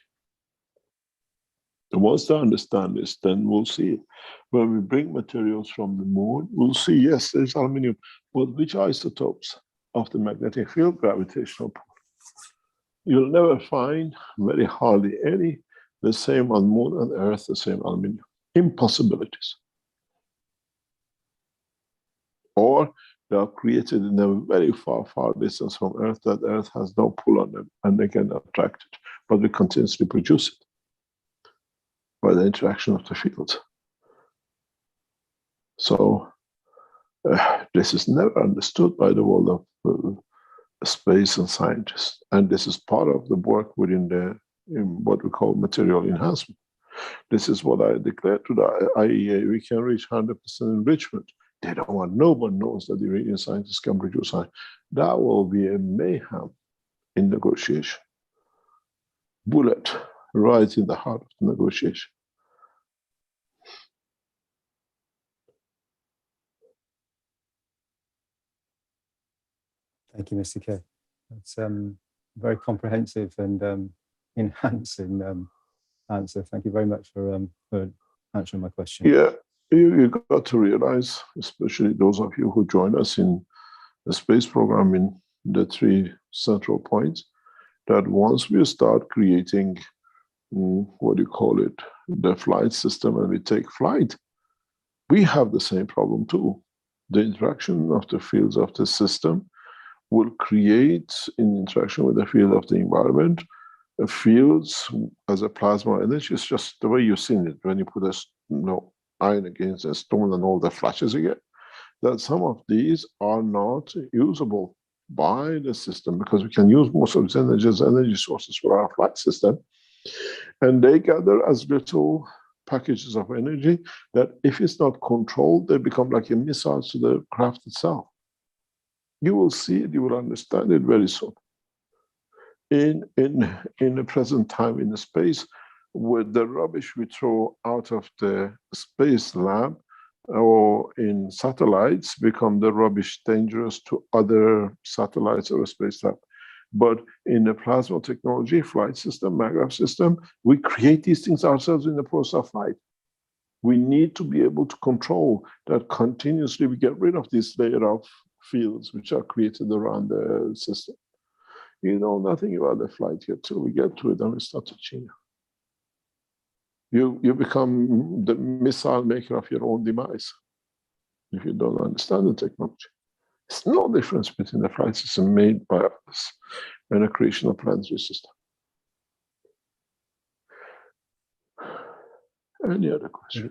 B: And once they understand this, then we'll see it. When we bring materials from the moon, we'll see, yes, there's aluminum, but which isotopes of the magnetic field, gravitational pull? You'll never find, very hardly any, the same on moon and earth, the same aluminum. Impossibilities. Or they are created in a very far, far distance from earth that earth has no pull on them and they can attract it, but we continuously produce it by the interaction of the fields. So this is never understood by the world of space and scientists. And this is part of the work within what we call material enhancement. This is what I declared to the IEA. We can reach 100% enrichment. They don't want, no one knows that the Iranian scientists can produce science. That will be a mayhem in negotiation. Bullet right in the heart of the negotiation.
G: Thank you, Mr. K. That's very comprehensive and enhancing answer. Thank you very much for answering my question.
B: Yeah, you got to realize, especially those of you who join us in the space program in the 3 central points, that once we start creating, what do you call it, the flight system, and we take flight, we have the same problem too. The interaction of the fields of the system will create, in interaction with the field of the environment, fields as a plasma energy. It's just the way you've seen it when you put a iron against a stone and all the flashes you get, that some of these are not usable by the system because we can use most of its energy as energy sources for our flight system. And they gather as little packages of energy that if it's not controlled, they become like a missile to the craft itself. You will see it, you will understand it very soon. In the present time in the space, with the rubbish we throw out of the space lab or in satellites, become the rubbish dangerous to other satellites or space lab. But in the plasma technology, flight system, maglev system, we create these things ourselves in the process of flight. We need to be able to control that continuously. We get rid of this layer of fields which are created around the system. You know nothing about the flight yet till we get to it and we start touching you. You become the missile maker of your own demise if you don't understand the technology. There's no difference between the flight system made by us and a creation of planetary system. Any other question?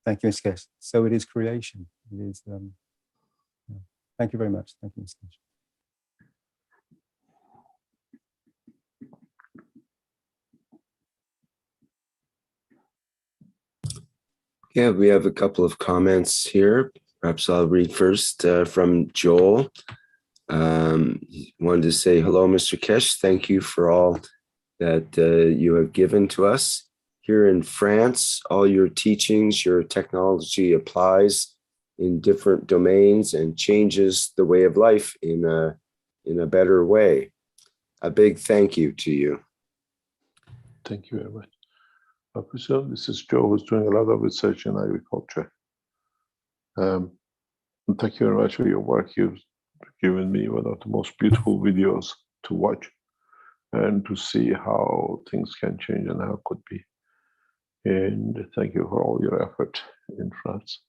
G: Thank you, Mr. Keshe. So it is creation. It is. Thank you very much. Thank you, Mr. Keshe.
C: Yeah, we have a couple of comments here. Perhaps I'll read first from Joel. Wanted to say, hello, Mr. Keshe. Thank you for all that you have given to us. Here in France, all your teachings, your technology applies in different domains and changes the way of life in a better way. A big thank you to you.
B: Thank you very much. I presume this is Joe, who's doing a lot of research in agriculture. And thank you very much for your work. You've given me one of the most beautiful videos to watch and to see how things can change and how it could be. And thank you for all your effort in France.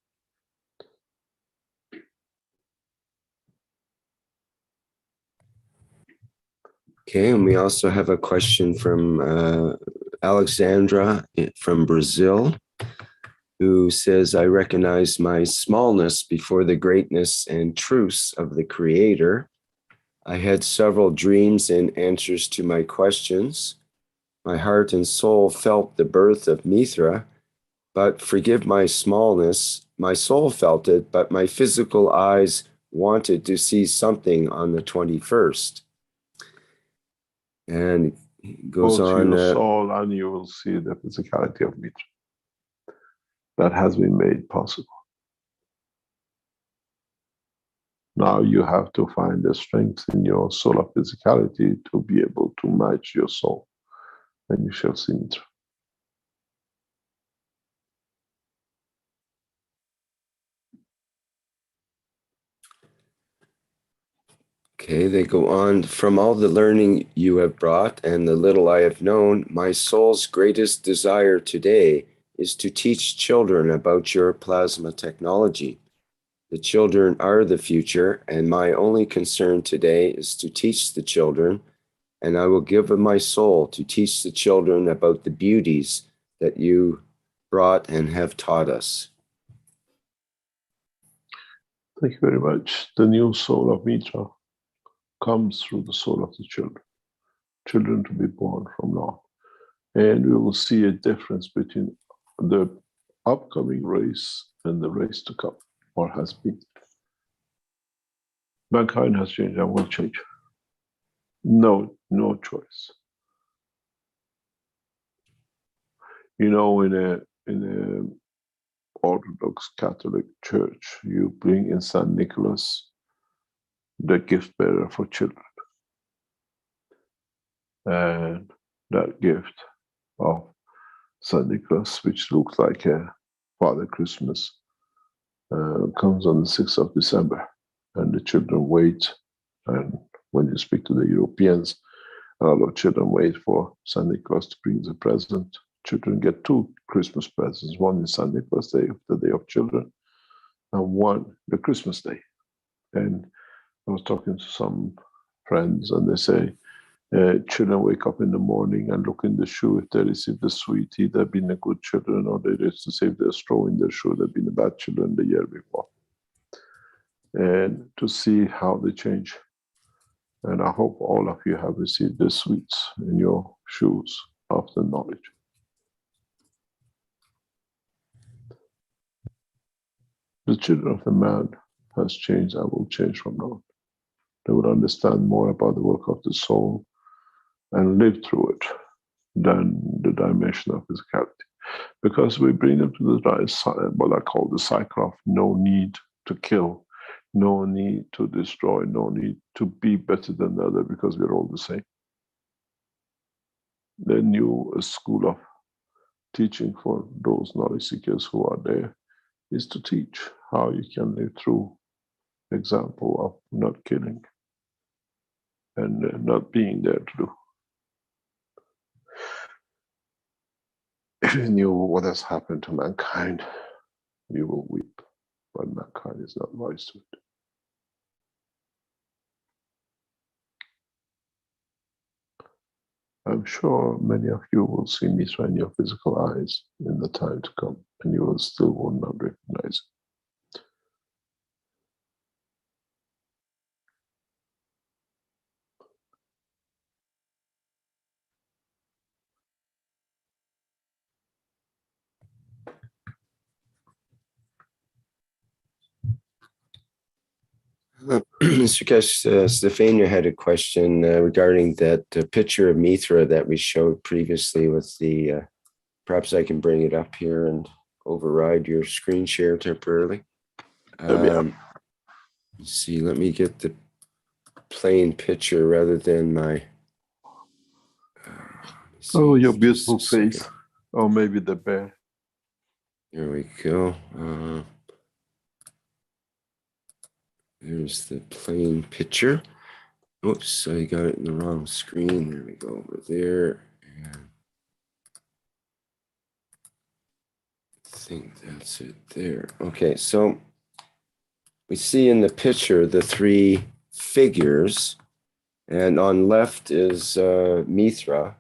C: Okay, and we also have a question from Alexandra from Brazil, who says, I recognize my smallness before the greatness and truths of the Creator. I had several dreams and answers to my questions. My heart and soul felt the birth of Mithra, but forgive my smallness. My soul felt it, but my physical eyes wanted to see something on the 21st. And it goes on.
B: Your soul, and you will see the physicality of Mithra. That has been made possible. Now you have to find the strength in your solar physicality to be able to match your soul, and you shall see Mithra.
C: Okay, they go on. From all the learning you have brought and the little I have known, my soul's greatest desire today is to teach children about your plasma technology. The children are the future, and my only concern today is to teach the children, and I will give of my soul to teach the children about the beauties that you brought and have taught us.
B: Thank you very much. The new soul of Mithra comes through the soul of the children to be born from now. And we will see a difference between the upcoming race and the race to come, or has been. Mankind has changed and will change. No choice. You know, in a Orthodox Catholic Church, you bring in Saint Nicholas, the gift bearer for children. And that gift of Saint Nicholas, which looks like a Father Christmas, comes on the 6th of December. And the children wait. And when you speak to the Europeans, a lot of children wait for Saint Nicholas to bring the present. Children get 2 Christmas presents. One is Saint Nicholas Day, the Day of Children, and one the Christmas Day. And I was talking to some friends, and they say, children wake up in the morning and look in the shoe. If they receive the sweetie, they've been a good children, or they receive the straw in their shoe, they've been a bad children the year before. And to see how they change. And I hope all of you have received the sweets in your shoes of the knowledge. The children of the man has changed and will change from now on. They will understand more about the work of the soul and live through it than the dimension of physicality. Because we bring them to the what I call the cycle of no need to kill, no need to destroy, no need to be better than the other, because we're all the same. The new school of teaching for those knowledge seekers who are there is to teach how you can live through example of not killing and not being there to do. If you knew what has happened to mankind, you will weep, but mankind is not wise to it. I'm sure many of you will see Mithra in your physical eyes in the time to come, and you will still will not recognize it.
C: Mr. Keshe, Stefania had a question regarding that picture of Mithra that we showed previously with the, perhaps I can bring it up here and override your screen share temporarily. Let's see, let me get the plain picture rather than my...
B: oh, your beautiful face. Or maybe the bear.
C: There we go. There's the plain picture. Oops, I got it in the wrong screen. There we go, over there. And I think that's it there. Okay, so we see in the picture the 3 figures, and on left is Mithra.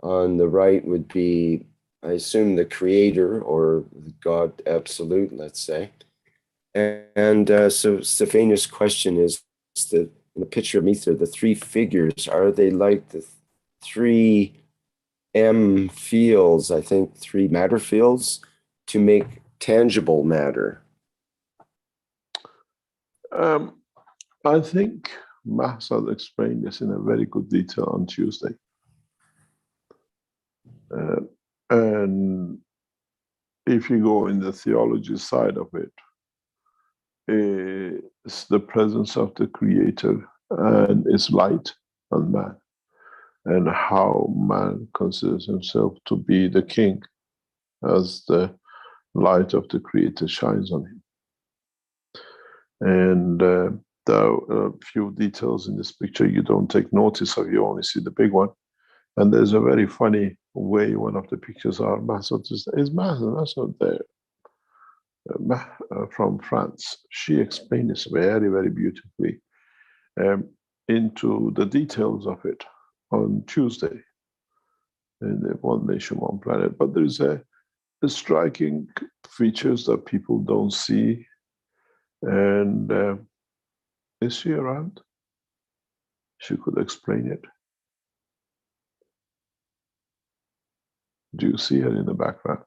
C: On the right would be, I assume, the creator or the God absolute, let's say. And so Stefania's question is that in the picture of Mithra, the 3 figures, are they like the 3 M fields, I think 3 matter fields, to make tangible matter?
B: I think Mahsad explained this in a very good detail on Tuesday. And if you go in the theology side of it, it's the presence of the Creator and its light on man, and how man considers himself to be the king as the light of the Creator shines on him. And Though a few details in this picture you don't take notice of, you only see the big one. And there's a very funny way one of the pictures are Masoud is Masoud there from France. She explained this very, very beautifully into the details of it on Tuesday in the One Nation, One Planet. But there's a striking features that people don't see. And is she around? She could explain it. Do you see her in the background?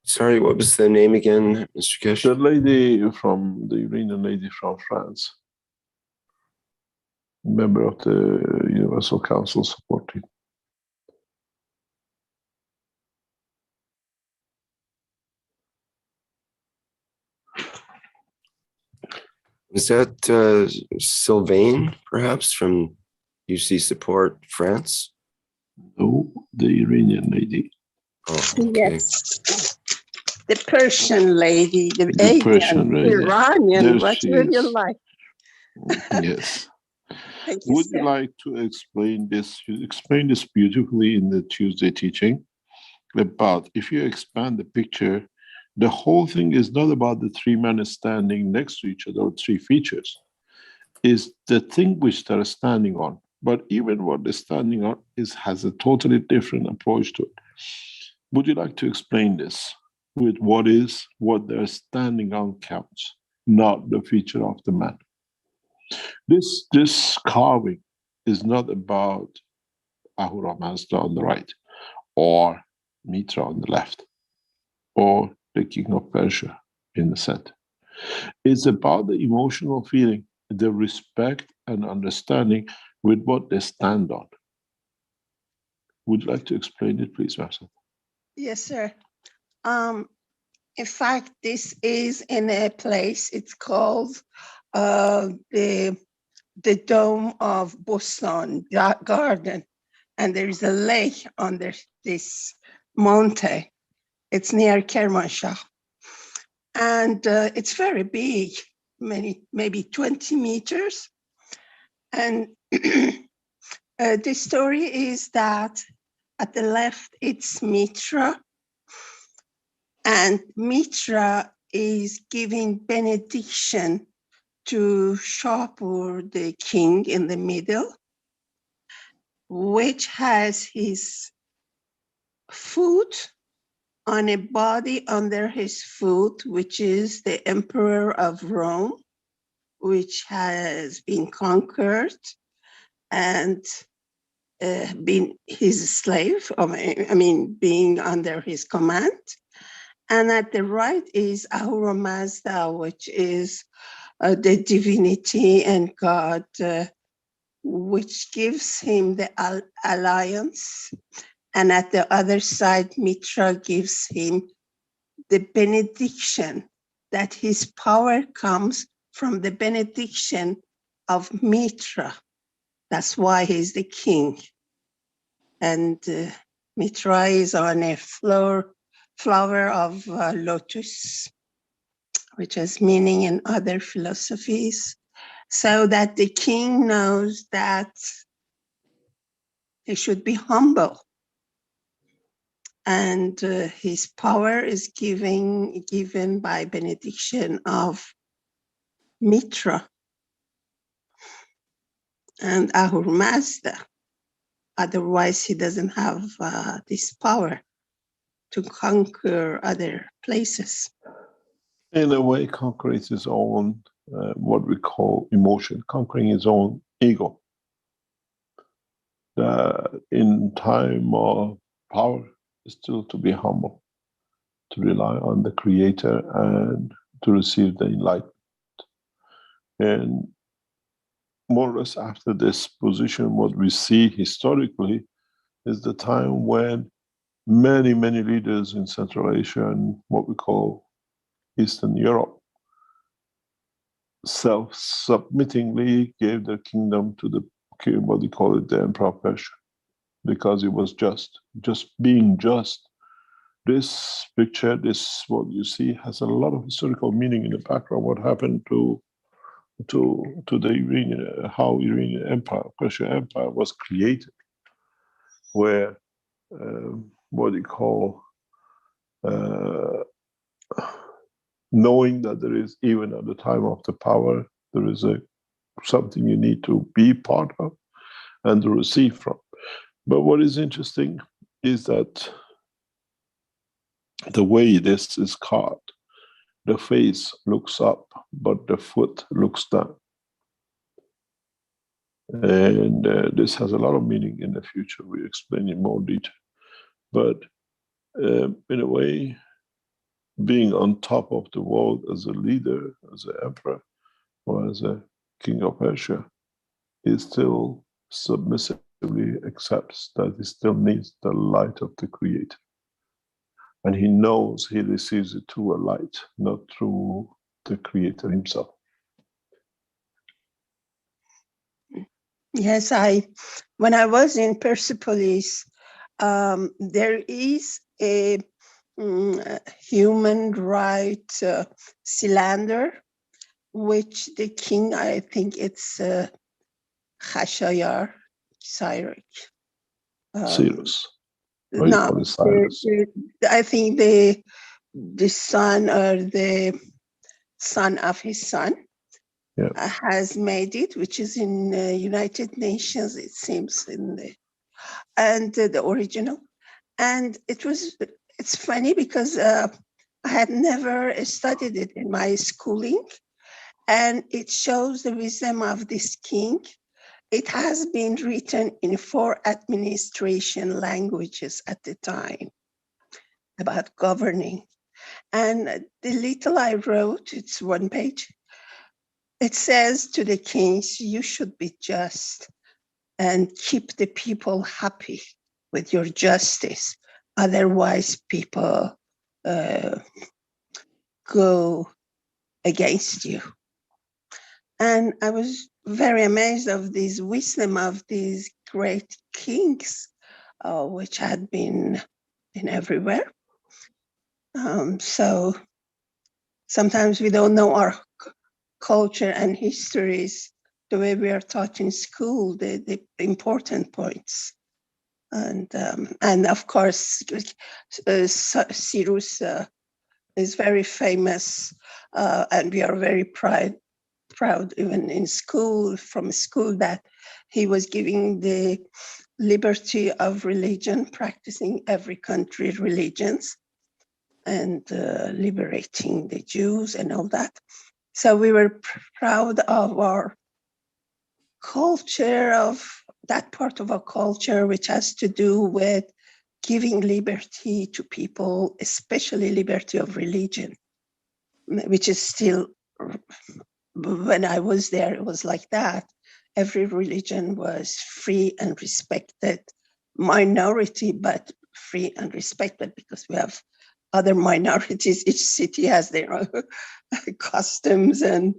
C: Sorry, what was the name again, Mr. Keshe?
B: The lady from the Iranian lady from France, member of the Universal Council support team.
C: Is that Sylvain, perhaps, from UC Support France?
B: No, the Iranian lady.
C: Oh, okay.
H: Yes. The Persian lady, the
B: Persian
H: Asian,
B: lady.
H: Iranian,
B: There
H: what
B: she
H: would you
B: is.
H: like?
B: Yes.
H: Thank you,
B: Would
H: sir.
B: you like to explain this? You explained this beautifully in the Tuesday teaching about if you expand the picture, the whole thing is not about the three men standing next to each other or three features. Is the thing which they're standing on. But even what they're standing on has a totally different approach to it. Would you like to explain this with what they're standing on counts, not the feature of the man? This carving is not about Ahura Mazda on the right, or Mithra on the left, or the King of Persia in the center. It's about the emotional feeling, the respect and understanding with what they stand on. Would you like to explain it, please, Marcel?
H: Yes, sir. In fact, this is in a place, it's called the Dome of Bustan Garden. And there is a lake under this mountain. It's near Kermanshah. And it's very big, maybe 20 meters. And the story is that at the left, it's Mithra. And Mithra is giving benediction to Shapur, the king in the middle, which has his foot on a body under his foot, which is the emperor of Rome, which has been conquered and been his slave, being under his command. And at the right is Ahura Mazda, which is the divinity and God, which gives him the alliance. And at the other side, Mithra gives him the benediction, that his power comes from the benediction of Mithra. That's why he's the king. And Mithra is on a flower of lotus, which has meaning in other philosophies, so that the king knows that he should be humble. And his power is given by benediction of Mithra and Ahura Mazda. Otherwise, he doesn't have this power to conquer other places.
B: In a way, conquering his own, what we call emotion, conquering his own ego. In time of power, is still to be humble, to rely on the Creator and to receive the enlightenment. And more or less after this position, what we see historically is the time when many, many leaders in Central Asia and what we call Eastern Europe self-submittingly gave their kingdom to the king, what they call it, the Emperor of Persia, because it was just being just. This picture, this what you see, has a lot of historical meaning in the background. What happened to to the Iranian, how Iranian Empire, Persian Empire was created, where what they call knowing that there is, even at the time of the power, there is something you need to be part of and to receive from. But what is interesting is that the way this is carved, the face looks up, but the foot looks down. And this has a lot of meaning in the future. We explain in more detail. But in a way, being on top of the world as a leader, as an emperor, or as a king of Persia, he still submissively accepts that he still needs the light of the Creator. And he knows he receives it through a light, not through the Creator himself.
H: Yes, when I was in Persepolis, there is a human rights cylinder, which the king, I think it's Khashayar, Cyrus.
B: Cyrus.
H: No, I think the son or the son of his son has made it, which is in United Nations, it seems, and the original. And it's funny because I had never studied it in my schooling, and it shows the wisdom of this king. It has been written in 4 administration languages at the time about governing. And the little I wrote, it's 1 page, it says to the kings, you should be just and keep the people happy with your justice. Otherwise, people go against you. And I was very amazed of this wisdom of these great kings, which had been in everywhere. So sometimes we don't know our culture and histories the way we are taught in school, the important points. And of course, Cyrus is very famous, and we are very proud even in school, from school, that he was giving the liberty of religion, practicing every country religions, and liberating the Jews and all that. So we were proud of our culture, of that part of our culture, which has to do with giving liberty to people, especially liberty of religion, which is still, when I was there, it was like that. Every religion was free and respected, minority, but free and respected, because we have other minorities. Each city has their own customs and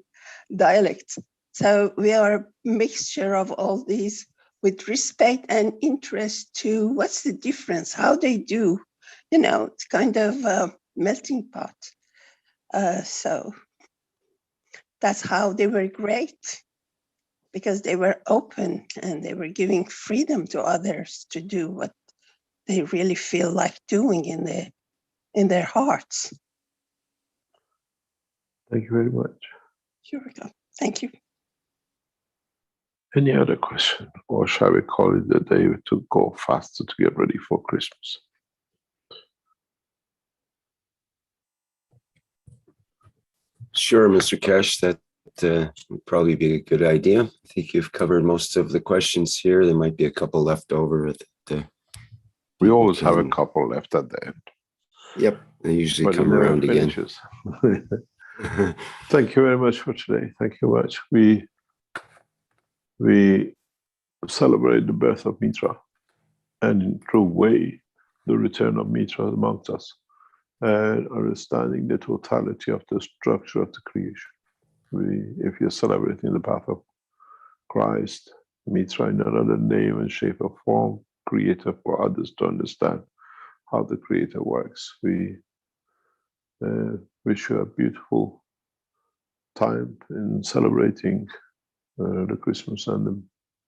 H: dialects. So we are a mixture of all these with respect and interest to what's the difference, how they do, it's kind of a melting pot. So that's how they were great, because they were open and they were giving freedom to others to do what they really feel like doing in their hearts.
B: Thank you very much.
H: Here we go. Thank you.
B: Any other question, or shall we call it a day to go faster to get ready for Christmas?
C: Sure, Mr. Keshe, that would probably be a good idea. I think you've covered most of the questions here. There might be a couple left over.
B: We always have a couple left at the end.
C: Yep, they usually come around again.
B: Thank you very much for today. Thank you very much. We celebrate the birth of Mithra, and in true way, the return of Mithra amongst us, and understanding the totality of the structure of the creation. If you're celebrating the path of Christ, Mithra in another name and shape or form, creator for others to understand how the creator works. We wish you a beautiful time in celebrating the Christmas and the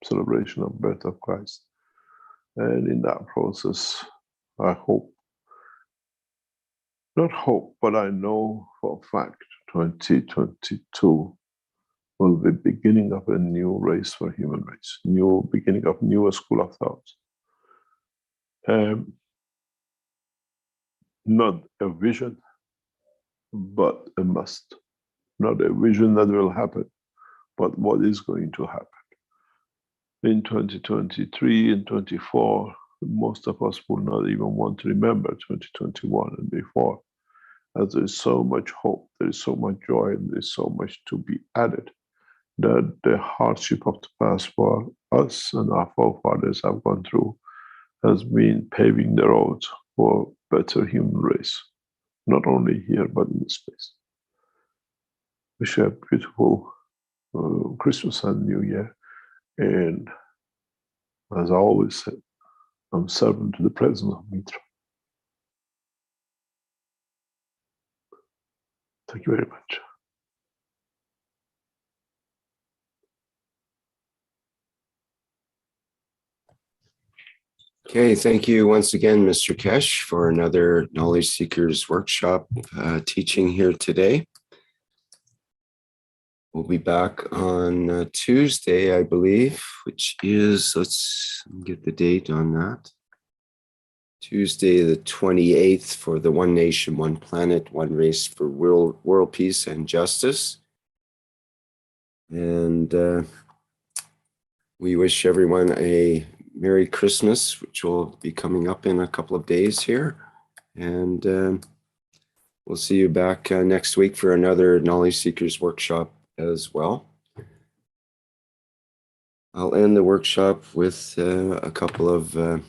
B: celebration of birth of Christ. And in that process, I hope, not hope, but I know for a fact 2022 will be beginning of a new race for human race, new beginning of new school of thought. Not a vision, but a must. Not a vision that will happen, but what is going to happen. In 2023 and 24, most of us will not even want to remember 2021 and before, as there is so much hope, there is so much joy, and there is so much to be added, that the hardship of the past for us and our forefathers have gone through has been paving the road for better human race, not only here, but in space. Wish you a beautiful Christmas and New Year. And as I always said, I'm servant to the presence of Mithra. Thank you very much.
C: Okay, thank you once again, Mr. Keshe, for another Knowledge Seekers Workshop teaching here today. We'll be back on Tuesday, I believe, which is, let's get the date on that. Tuesday, the 28th, for the One Nation, One Planet, One Race for World Peace and Justice. And we wish everyone a Merry Christmas, which will be coming up in a couple of days here. And we'll see you back next week for another Knowledge Seekers Workshop as well. I'll end the workshop with a couple of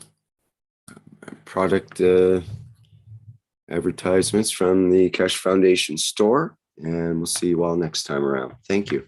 C: product advertisements from the Keshe Foundation store, and we'll see you all next time around. Thank you.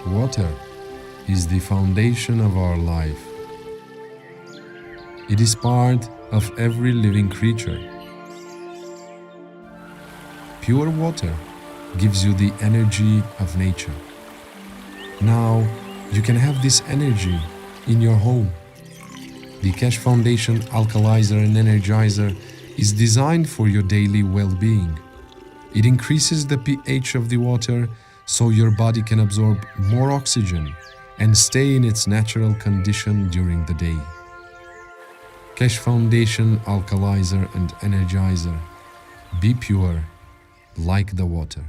I: Water is the foundation of our life. It is part of every living creature. Pure water gives you the energy of nature. Now you can have this energy in your home. The Keshe Foundation Alkalizer and Energizer is designed for your daily well-being. It increases the pH of the water so your body can absorb more oxygen and stay in its natural condition during the day. Keshe Foundation Alkalizer and Energizer. Be pure like the water.